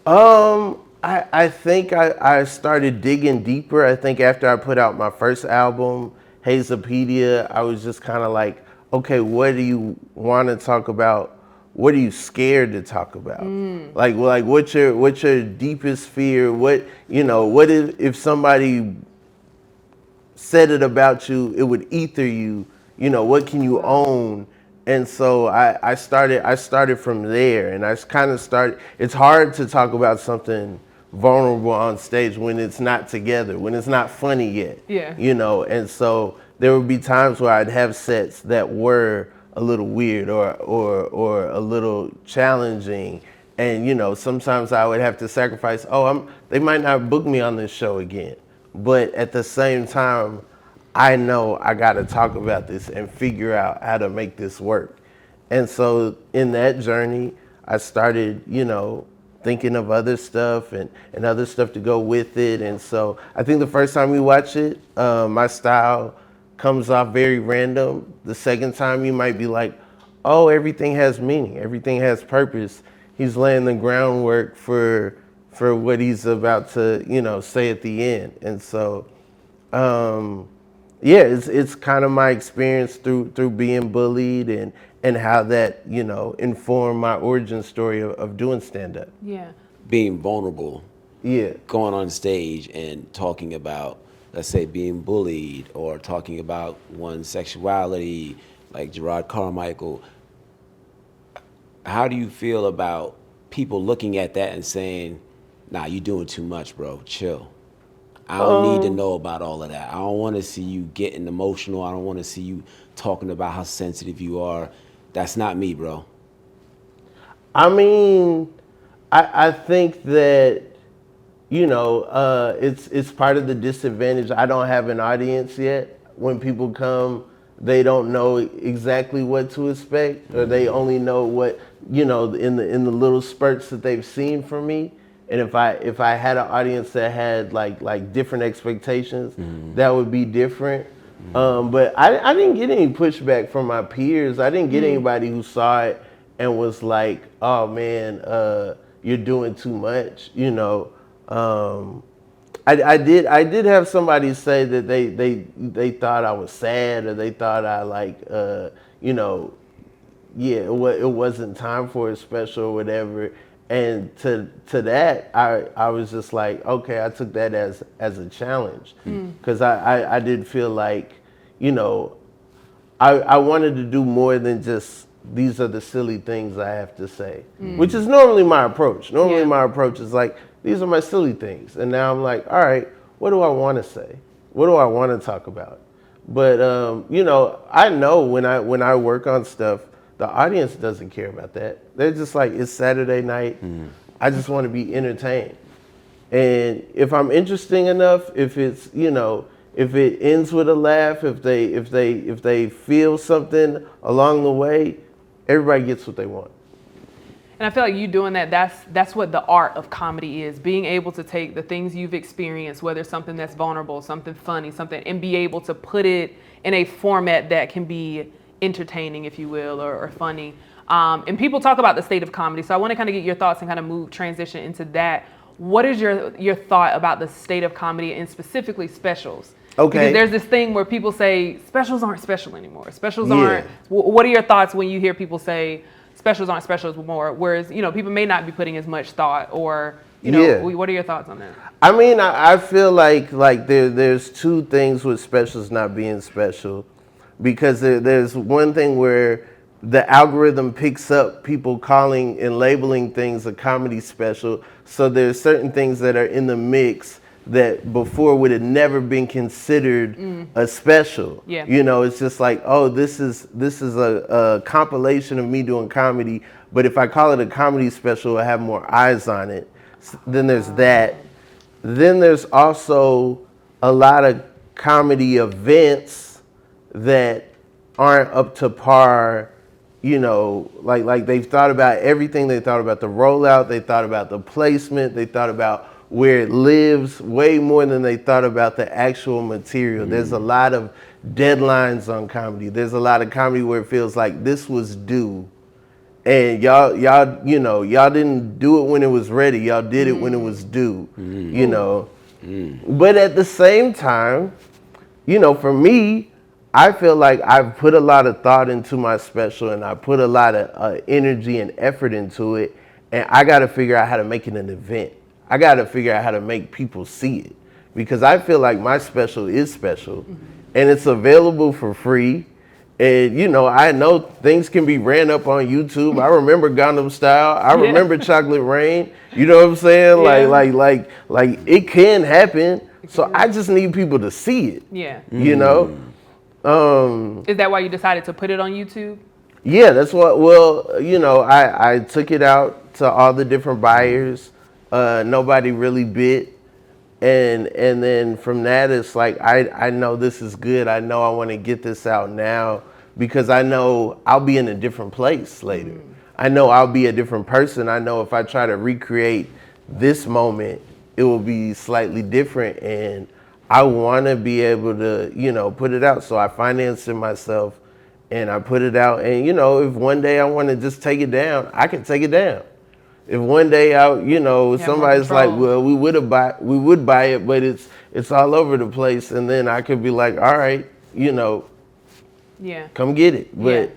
I think I started digging deeper. I think after I put out my first album, Hazepedia, I was just kind of like, okay, what do you want to talk about? What are you scared to talk about? Like what's your deepest fear? What what if somebody said it about you, it would ether you. What can you own? And so I started from there, and I kind of started. It's hard to talk about something vulnerable on stage when it's not together, when it's not funny yet. Yeah. And so there would be times where I'd have sets that were a little weird or a little challenging. And sometimes I would have to sacrifice, they might not book me on this show again. But at the same time, I know I got to talk about this and figure out how to make this work. And so in that journey, I started, thinking of other stuff and other stuff to go with it. And so I think the first time you watch it, my style comes off very random. The second time you might be like, oh, everything has meaning. Everything has purpose. He's laying the groundwork for what he's about to, say at the end. And so, it's kind of my experience through being bullied and how that, informed my origin story of doing stand-up. Yeah. Being vulnerable. Yeah. Going on stage and talking about, let's say, being bullied or talking about one's sexuality, like Gerard Carmichael. How do you feel about people looking at that and saying, nah, you doing too much, bro, chill? I don't need to know about all of that. I don't want to see you getting emotional. I don't want to see you talking about how sensitive you are. That's not me, bro. I mean, I think that, it's part of the disadvantage. I don't have an audience yet. When people come, they don't know exactly what to expect, or they only know what, in the little spurts that they've seen from me. And if I had an audience that had like different expectations, that would be different. But I didn't get any pushback from my peers. I didn't get anybody who saw it and was like, oh man, you're doing too much. I did have somebody say that they thought I was sad, or they thought I it wasn't time for a special or whatever. And to that, I was just like, okay, I took that as a challenge, because I did feel like, I wanted to do more than just, these are the silly things I have to say, which is normally my approach. Normally my approach is like, these are my silly things. And now I'm like, all right, what do I want to say? What do I want to talk about? But, I know when I work on stuff, the audience doesn't care about that. They're just like, it's Saturday night. I just want to be entertained. And if I'm interesting enough, if it's, if it ends with a laugh, if they feel something along the way, everybody gets what they want. And I feel like you doing that, that's what the art of comedy is. Being able to take the things you've experienced, whether it's something that's vulnerable, something funny, something, and be able to put it in a format that can be entertaining, if you will, or funny. And people talk about the state of comedy. So I want to kind of get your thoughts and kind of transition into that. What is your thought about the state of comedy and specifically specials? Okay. Because there's this thing where people say specials aren't special anymore. Specials aren't. What are your thoughts when you hear people say specials aren't specials more? Whereas, people may not be putting as much thought, or, what are your thoughts on that? I mean, I feel like there's two things with specials not being special, because there's one thing where the algorithm picks up people calling and labeling things a comedy special. So there's certain things that are in the mix that before would have never been considered a special. Yeah. It's just like, oh, this is a compilation of me doing comedy, but if I call it a comedy special, I have more eyes on it. Then there's that. Then there's also a lot of comedy events that aren't up to par. Like they've thought about everything. They thought about the rollout. They thought about the placement. They thought about where it lives way more than they thought about the actual material. There's a lot of deadlines on comedy. There's a lot of comedy where it feels like this was due, And y'all didn't do it when it was ready. Y'all did it when it was due, you know. But at the same time, you know, for me, I feel like I've put a lot of thought into my special, and I put a lot of energy and effort into it. And I got to figure out how to make it an event. I got to figure out how to make people see it, because I feel like my special is special, and it's available for free. And, you know, I know things can be ran up on YouTube. I remember Gangnam Style. I remember Chocolate Rain. You know what I'm saying? Yeah. Like it can happen. So I just need people to see it. Yeah. You know? Is that why you decided to put it on YouTube? Yeah, that's what, well, you know, I took it out to all the different buyers. Nobody really bit. And then from that, it's like, I know this is good. I know I want to get this out now, because I know I'll be in a different place later. I know I'll be a different person. I know if I try to recreate this moment, it will be slightly different. And I want to be able to, you know, put it out. So I financed it myself, and I put it out. And, you know, if one day I want to just take it down, I can take it down. If one day out, you know, somebody's like, well, we would buy it, but it's all over the place, and then I could be like, all right, you know, come get it. But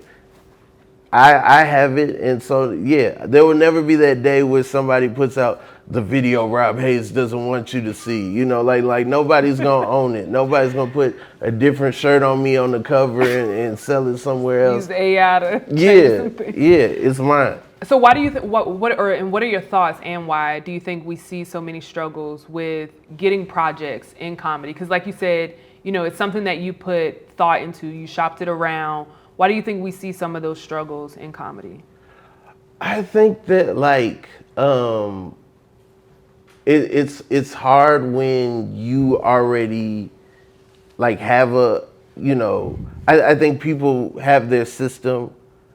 I have it, and so there will never be that day where somebody puts out the video Rob Haze doesn't want you to see. You know, like nobody's gonna own it. Nobody's gonna put a different shirt on me on the cover and sell it somewhere else. Use the AI to it's mine. So why do you think, what are your thoughts, and why do you think we see so many struggles with getting projects in comedy? Because like you said, you know, it's something that you put thought into, you shopped it around. Why do you think we see some of those struggles in comedy? I think that like, it's hard when you already like have a, you know, I think people have their system.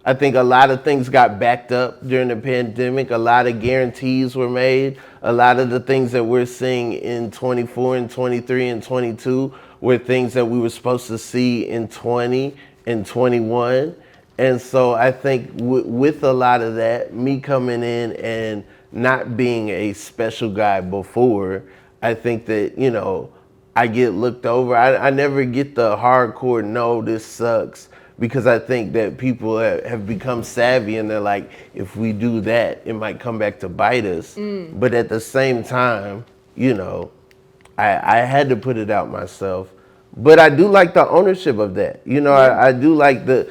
I think a lot of things got backed up during the pandemic. A lot of guarantees were made. A lot of the things that we're seeing in 24 and 23 and 22 were things that we were supposed to see in 20 and 21. And so I think with a lot of that, me coming in and not being a special guy before, I think that, you know, I get looked over. I never get the hardcore, no, this sucks. Because I think that people have become savvy, and they're like, if we do that, it might come back to bite us. But at the same time, you know, I had to put it out myself. But I do like the ownership of that. You know, I do like the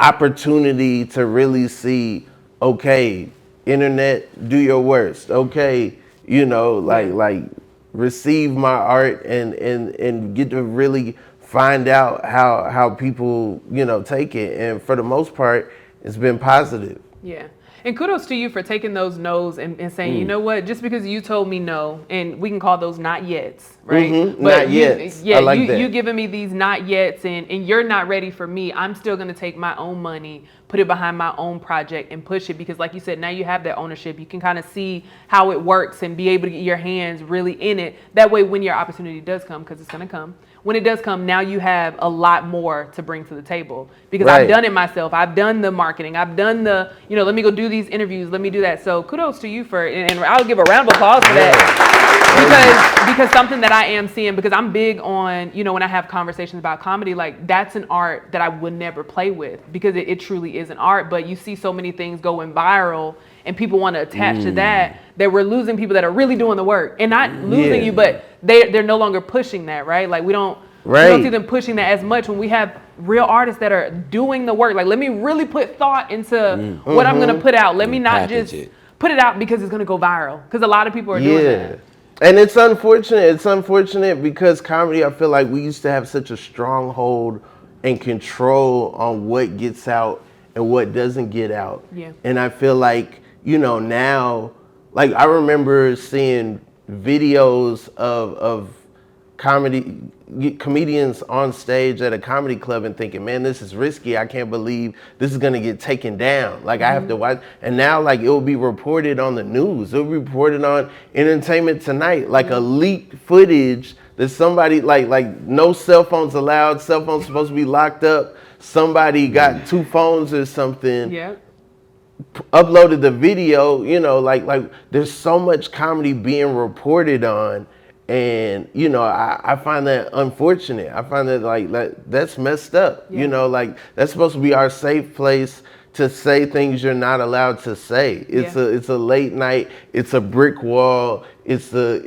opportunity to really see, okay, internet, do your worst. Okay, you know, like receive my art and get to really find out how people, you know, take it. And for the most part, it's been positive. Yeah. And kudos to you for taking those no's and saying, you know what, just because you told me no, and we can call those not yets, right? But not yets. Yeah, I like that. You giving me these not yets, and you're not ready for me. I'm still going to take my own money, put it behind my own project, and push it, because like you said, now you have that ownership. You can kind of see how it works and be able to get your hands really in it. That way, when your opportunity does come, because it's going to come, when it does come, now you have a lot more to bring to the table, because I've done it myself. I've done the marketing. I've done the, you know, let me go do these interviews. Let me do that. So kudos to you for, and I'll give a round of applause for that, because something that I am seeing, because I'm big on, you know, when I have conversations about comedy, like that's an art that I would never play with, because it truly is an art. But you see so many things going viral, and people want to attach to that we're losing people that are really doing the work, and not losing you, but they're no longer pushing that, right? Like we don't see them pushing that as much when we have real artists that are doing the work. Like, let me really put thought into what I'm going to put out. Let me not just put it out because it's going to go viral, because a lot of people are doing that. And it's unfortunate. It's unfortunate because comedy, I feel like we used to have such a stronghold and control on what gets out and what doesn't get out. Yeah. And I feel like, you know, now, like I remember seeing videos of comedians on stage at a comedy club and thinking, man, this is risky. I can't believe this is gonna get taken down. Like I have to watch. And now like it will be reported on the news. It will be reported on Entertainment Tonight, like a leaked footage that somebody, like no cell phones allowed. Cell phones supposed to be locked up. Somebody got 2 phones or something. Yeah. uploaded the video, like there's so much comedy being reported on, and I find that unfortunate. I find that that's messed up. Yeah. Like that's supposed to be our safe place to say things you're not allowed to say. It's a late night. It's a brick wall. It's the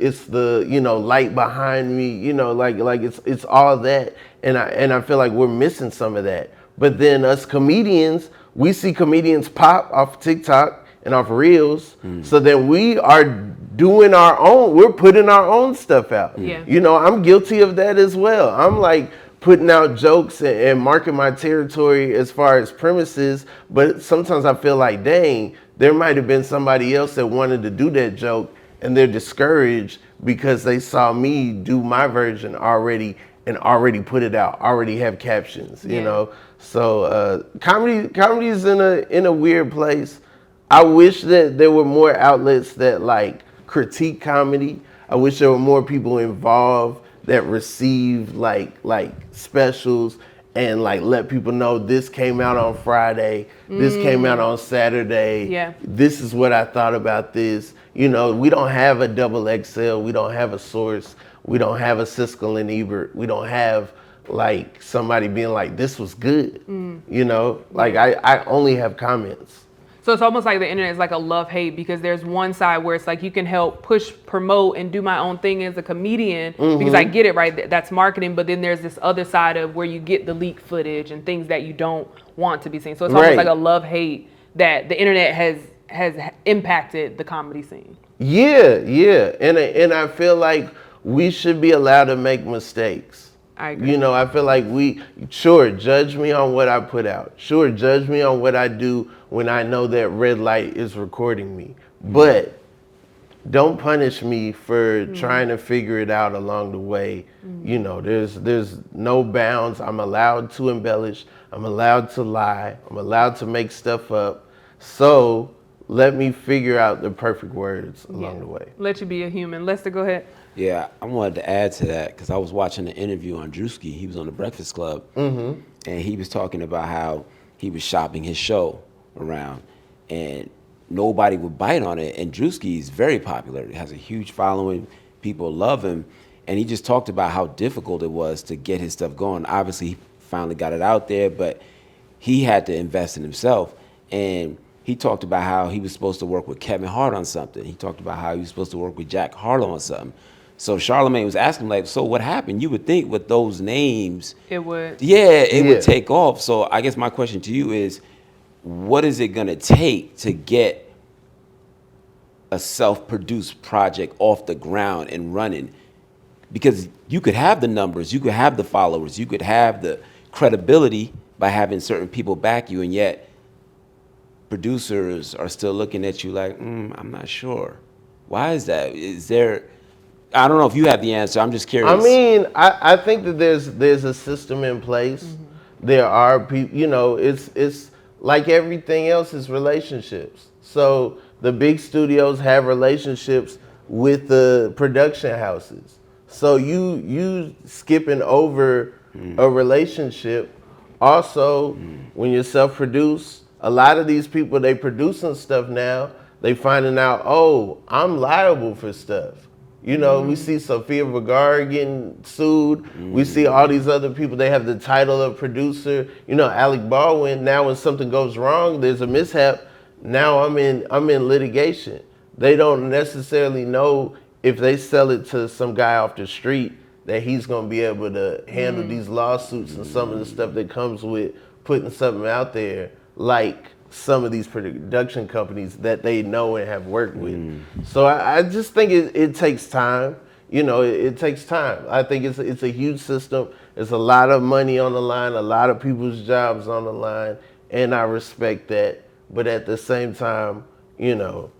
light behind me. Like it's all that, and I feel like we're missing some of that. But then us comedians, we see comedians pop off TikTok and off Reels, so then we are doing our own. We're putting our own stuff out. Yeah. I'm guilty of that as well. I'm like putting out jokes and marking my territory as far as premises, but sometimes I feel like, dang, there might have been somebody else that wanted to do that joke and they're discouraged because they saw me do my version already and already put it out, already have captions, you know? So comedy is in a weird place. I wish that there were more outlets that like critique comedy. I wish there were more people involved that receive like specials and like let people know this came out on Friday, this came out on Saturday. Yeah. This is what I thought about this. We don't have a Double XL, we don't have a Source, we don't have a Siskel and Ebert, we don't have like somebody being like, this was good. Like I only have comments. So it's almost like the internet is like a love-hate, because there's one side where it's like you can help push, promote, and do my own thing as a comedian because I get it, right? That's marketing. But then there's this other side of where you get the leaked footage and things that you don't want to be seen. So it's almost like a love-hate that the internet has impacted the comedy scene. Yeah. And I feel like we should be allowed to make mistakes. I agree. I feel like judge me on what I put out. Sure, judge me on what I do when I know that red light is recording me. But don't punish me for trying to figure it out along the way. There's no bounds. I'm allowed to embellish. I'm allowed to lie. I'm allowed to make stuff up. So let me figure out the perfect words along the way. Let you be a human. Lester, go ahead. Yeah, I wanted to add to that because I was watching an interview on Drewski. He was on the Breakfast Club, and he was talking about how he was shopping his show around, and nobody would bite on it. And Drewski is very popular. He has a huge following. People love him. And he just talked about how difficult it was to get his stuff going. Obviously, he finally got it out there, but he had to invest in himself. And he talked about how he was supposed to work with Kevin Hart on something. He talked about how he was supposed to work with Jack Harlow on something. So Charlamagne was asking him, like, so what happened? You would think with those names, it would take off. So I guess my question to you is, what is it gonna take to get a self-produced project off the ground and running? Because you could have the numbers, you could have the followers, you could have the credibility by having certain people back you, and yet producers are still looking at you like, I'm not sure. Why is that? Is there, I don't know if you have the answer. I'm just curious. I mean, I think that there's a system in place. There are people, it's like everything else is relationships. So the big studios have relationships with the production houses. So you skipping over a relationship. Also, when you're self-produced, a lot of these people, they producing stuff now, they finding out, oh, I'm liable for stuff. We see Sofia Vergara getting sued. We see all these other people, they have the title of producer. Alec Baldwin, now when something goes wrong, there's a mishap, now I'm in litigation. They don't necessarily know if they sell it to some guy off the street that he's gonna be able to handle these lawsuits and some of the stuff that comes with putting something out there, like some of these production companies that they know and have worked with. So I just think it takes time. It takes time. I think it's a huge system. There's a lot of money on the line, a lot of people's jobs on the line, and I respect that. But at the same time, I'm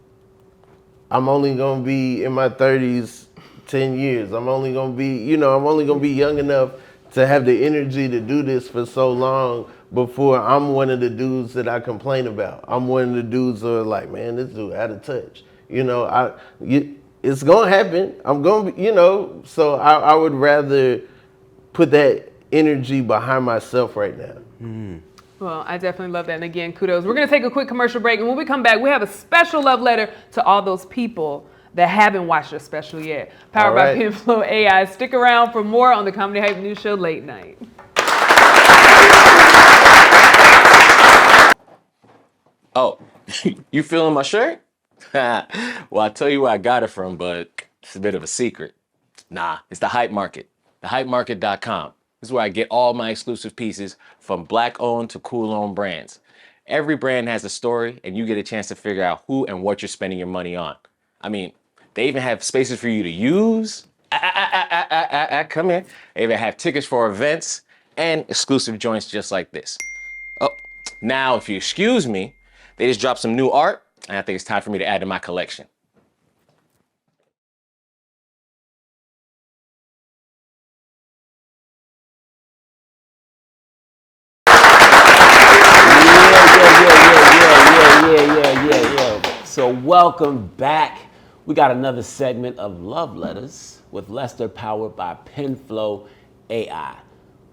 only gonna be in my 30s 10 years. I'm only gonna be, I'm only gonna be young enough to have the energy to do this for so long before I'm one of the dudes that I complain about. I'm one of the dudes that are like, man, this dude out of touch. It's gonna happen. I'm gonna be, so I would rather put that energy behind myself right now. Well, I definitely love that. And again, kudos. We're going to take a quick commercial break. And when we come back, we have a special love letter to all those people that haven't watched the special yet. Powered by Pinflow AI. Stick around for more on the Comedy Hype News Show Late Night. Oh, you feeling my shirt? Well, I'll tell you where I got it from, but it's a bit of a secret. Nah, it's the Hype Market, thehypemarket.com. This is where I get all my exclusive pieces from Black-owned to cool-owned brands. Every brand has a story, and you get a chance to figure out who and what you're spending your money on. I mean, they even have spaces for you to use. Come here. They even have tickets for events and exclusive joints just like this. Oh, now if you excuse me, they just dropped some new art, and I think it's time for me to add to my collection. Yeah. So welcome back. We got another segment of Love Letters with Lester, powered by Pinflow AI.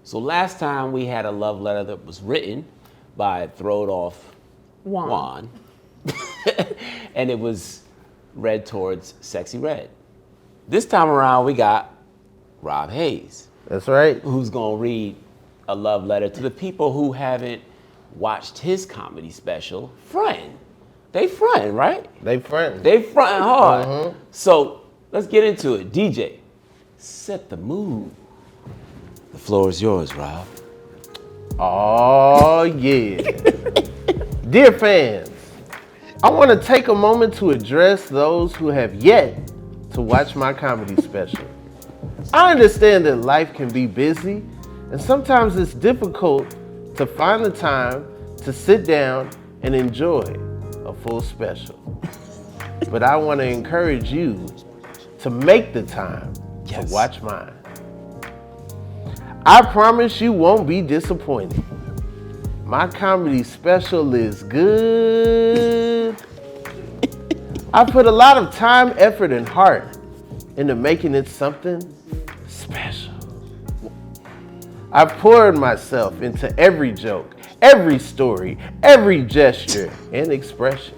So last time we had a love letter that was written by Throw It Off Juan. And it was read towards Sexy Red. This time around we got Rob Haze. That's right. Who's gonna read a love letter to the people who haven't watched his comedy special, Frontin'. They frontin', right? They frontin'. They frontin' hard. So let's get into it. DJ, set the mood. The floor is yours, Rob. Oh, yeah. Dear fans, I want to take a moment to address those who have yet to watch my comedy special. I understand that life can be busy, and sometimes it's difficult to find the time to sit down and enjoy a full special. But I want to encourage you to make the time to watch mine. I promise you won't be disappointed. My comedy special is good. I put a lot of time, effort, and heart into making it something special. I poured myself into every joke, every story, every gesture and expression.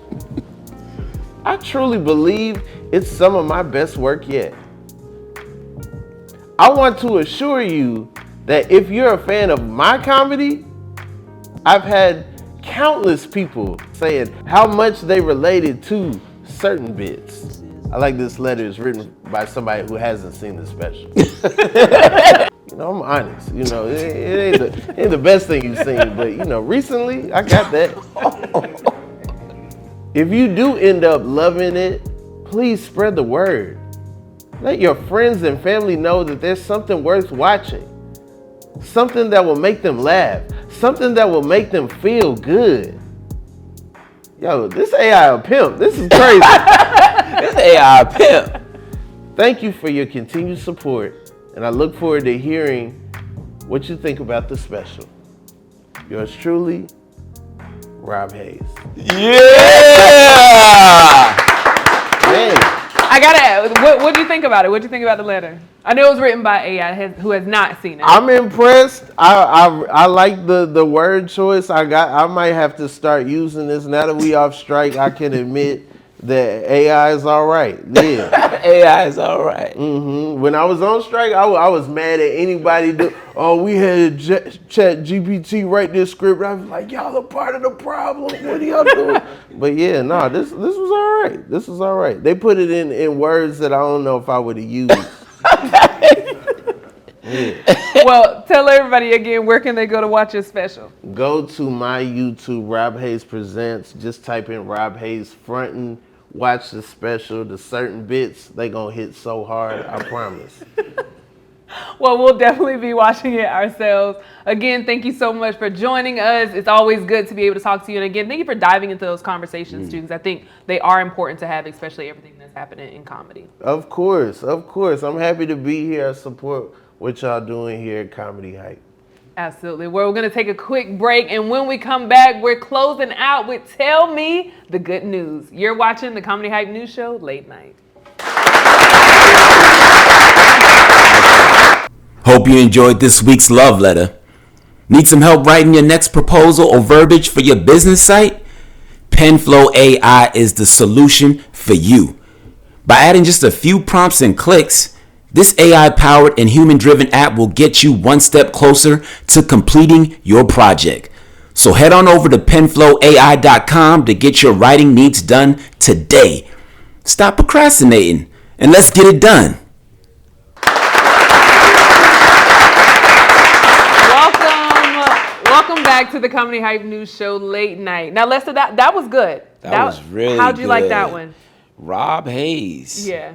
I truly believe it's some of my best work yet. I want to assure you that if you're a fan of my comedy, I've had countless people saying how much they related to certain bits. I like this letter is written by somebody who hasn't seen the special. You know, I'm honest. You know, it ain't the best thing you've seen, but you know, recently I got that. If you do end up loving it, please spread the word. Let your friends and family know that there's something worth watching. Something that will make them laugh. Something that will make them feel good. Yo, this AI a pimp. This is crazy. This AI a pimp. Thank you for your continued support, and I look forward to hearing what you think about the special. Yours truly, Rob Haze. Yeah! Man, I gotta ask, what'd you think about it? What'd you think about the letter? I know it was written by AI who has not seen it. I'm impressed. I like the word choice. I might have to start using this now that we off strike. I can admit that AI is all right. Yeah. AI is all right. When I was on strike, I was mad at anybody. We had Chat GPT write this script. I was like, y'all are part of the problem. What are y'all doing? But yeah, no, this was all right. This was all right. They put it in words that I don't know if I would have used. Yeah. Well, tell everybody again, where can they go to watch your special? Go to my YouTube, Rob Haze Presents. Just type in Rob Haze Frontin'. Watch the special. The certain bits, they gonna hit so hard, I promise. Well, we'll definitely be watching it ourselves. Again, thank you so much for joining us. It's always good to be able to talk to you. And again, thank you for diving into those conversations too, because I think they are important to have, especially everything that's happening in comedy. Of course. I'm happy to be here. I support what y'all doing here at Comedy Hype. Absolutely. Well, we're going to take a quick break. And when we come back, we're closing out with Tell Me the Good News. You're watching the Comedy Hype News Show Late Night. Hope you enjoyed this week's love letter. Need some help writing your next proposal or verbiage for your business site? PenFlow AI is the solution for you. By adding just a few prompts and clicks, this AI-powered and human-driven app will get you one step closer to completing your project. So head on over to penflowai.com to get your writing needs done today. Stop procrastinating and let's get it done. Welcome back to the Comedy Hype News Show Late Night. Now, Lester, that was good. That was really How'd you like good. that one? Rob Haze. Yeah.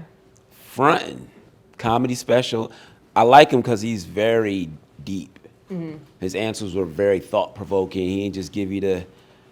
Frontin'. Comedy special. I like him because he's very deep. Mm-hmm. His answers were very thought-provoking. He didn't just give you the,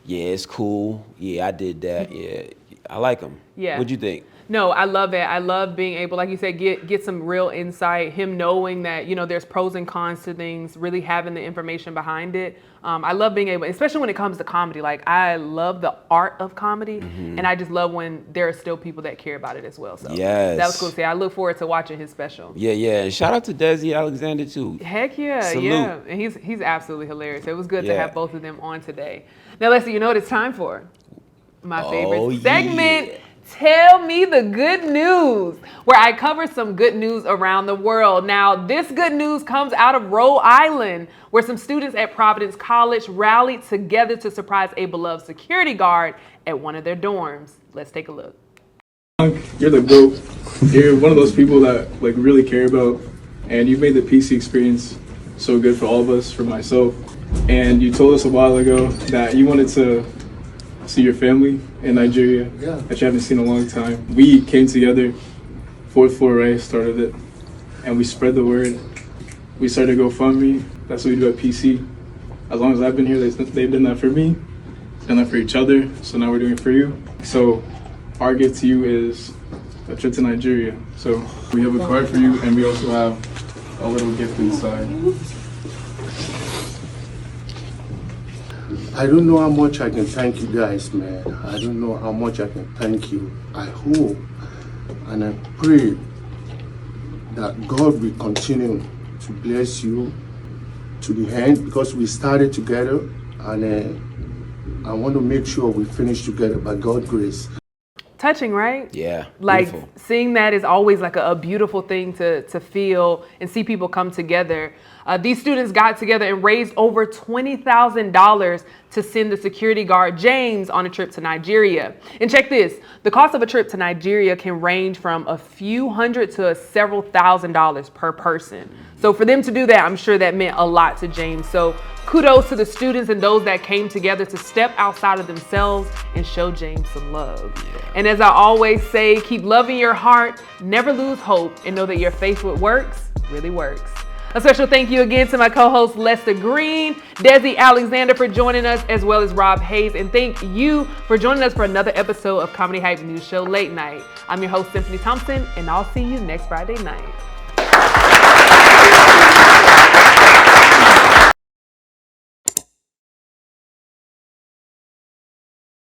yeah, it's cool. Yeah, I did that. Yeah, I like him. Yeah. What'd you think? No, I love it. I love being able, like you said, get some real insight. Him knowing that, there's pros and cons to things, really having the information behind it. I love being able, especially when it comes to comedy. Like, I love the art of comedy, and I just love when there are still people that care about it as well. So Yes. that was cool to see. I look forward to watching his special. Yeah. And shout out to Desi Alexander, too. Heck yeah, Salute. yeah. And he's absolutely hilarious. It was good to Yeah. have both of them on today. Now, Lester, you know what it's time for? My favorite segment. Yeah. Tell me the good news, where I cover some good news around the world. Now, this good news comes out of Rhode Island, where some students at Providence College rallied together to surprise a beloved security guard at one of their dorms. Let's take a look. You're the GOAT. You're one of those people that really care about, and you've made the PC experience so good for all of us, for myself. And you told us a while ago that you wanted to see your family in Nigeria that you haven't seen in a long time. We came together, fourth floor Ray started it, and we spread the word. We started GoFundMe. That's what we do at PC. As long as I've been here, they've done that for me, done that for each other, so now we're doing it for you. So our gift to you is a trip to Nigeria. So we have a card for you, and we also have a little gift inside. I don't know how much I can thank you guys, man. I don't know how much I can thank you. I hope and I pray that God will continue to bless you to the end, because we started together, and I want to make sure we finish together by God's grace. Touching, right? Yeah, Like, beautiful. seeing that is always like a beautiful thing to feel and see people come together. These students got together and raised over $20,000 to send the security guard James on a trip to Nigeria. And check this, the cost of a trip to Nigeria can range from a few hundred to several $1,000s per person. So for them to do that, I'm sure that meant a lot to James. So kudos to the students and those that came together to step outside of themselves and show James some love. Yeah. And as I always say, keep loving your heart, never lose hope, and know that your faith with works really works. A special thank you again to my co-host Lester Green, Desi Alexander for joining us, as well as Rob Haze. And thank you for joining us for another episode of Comedy Hype News Show Late Night. I'm your host, Symphony Thompson, and I'll see you next Friday night.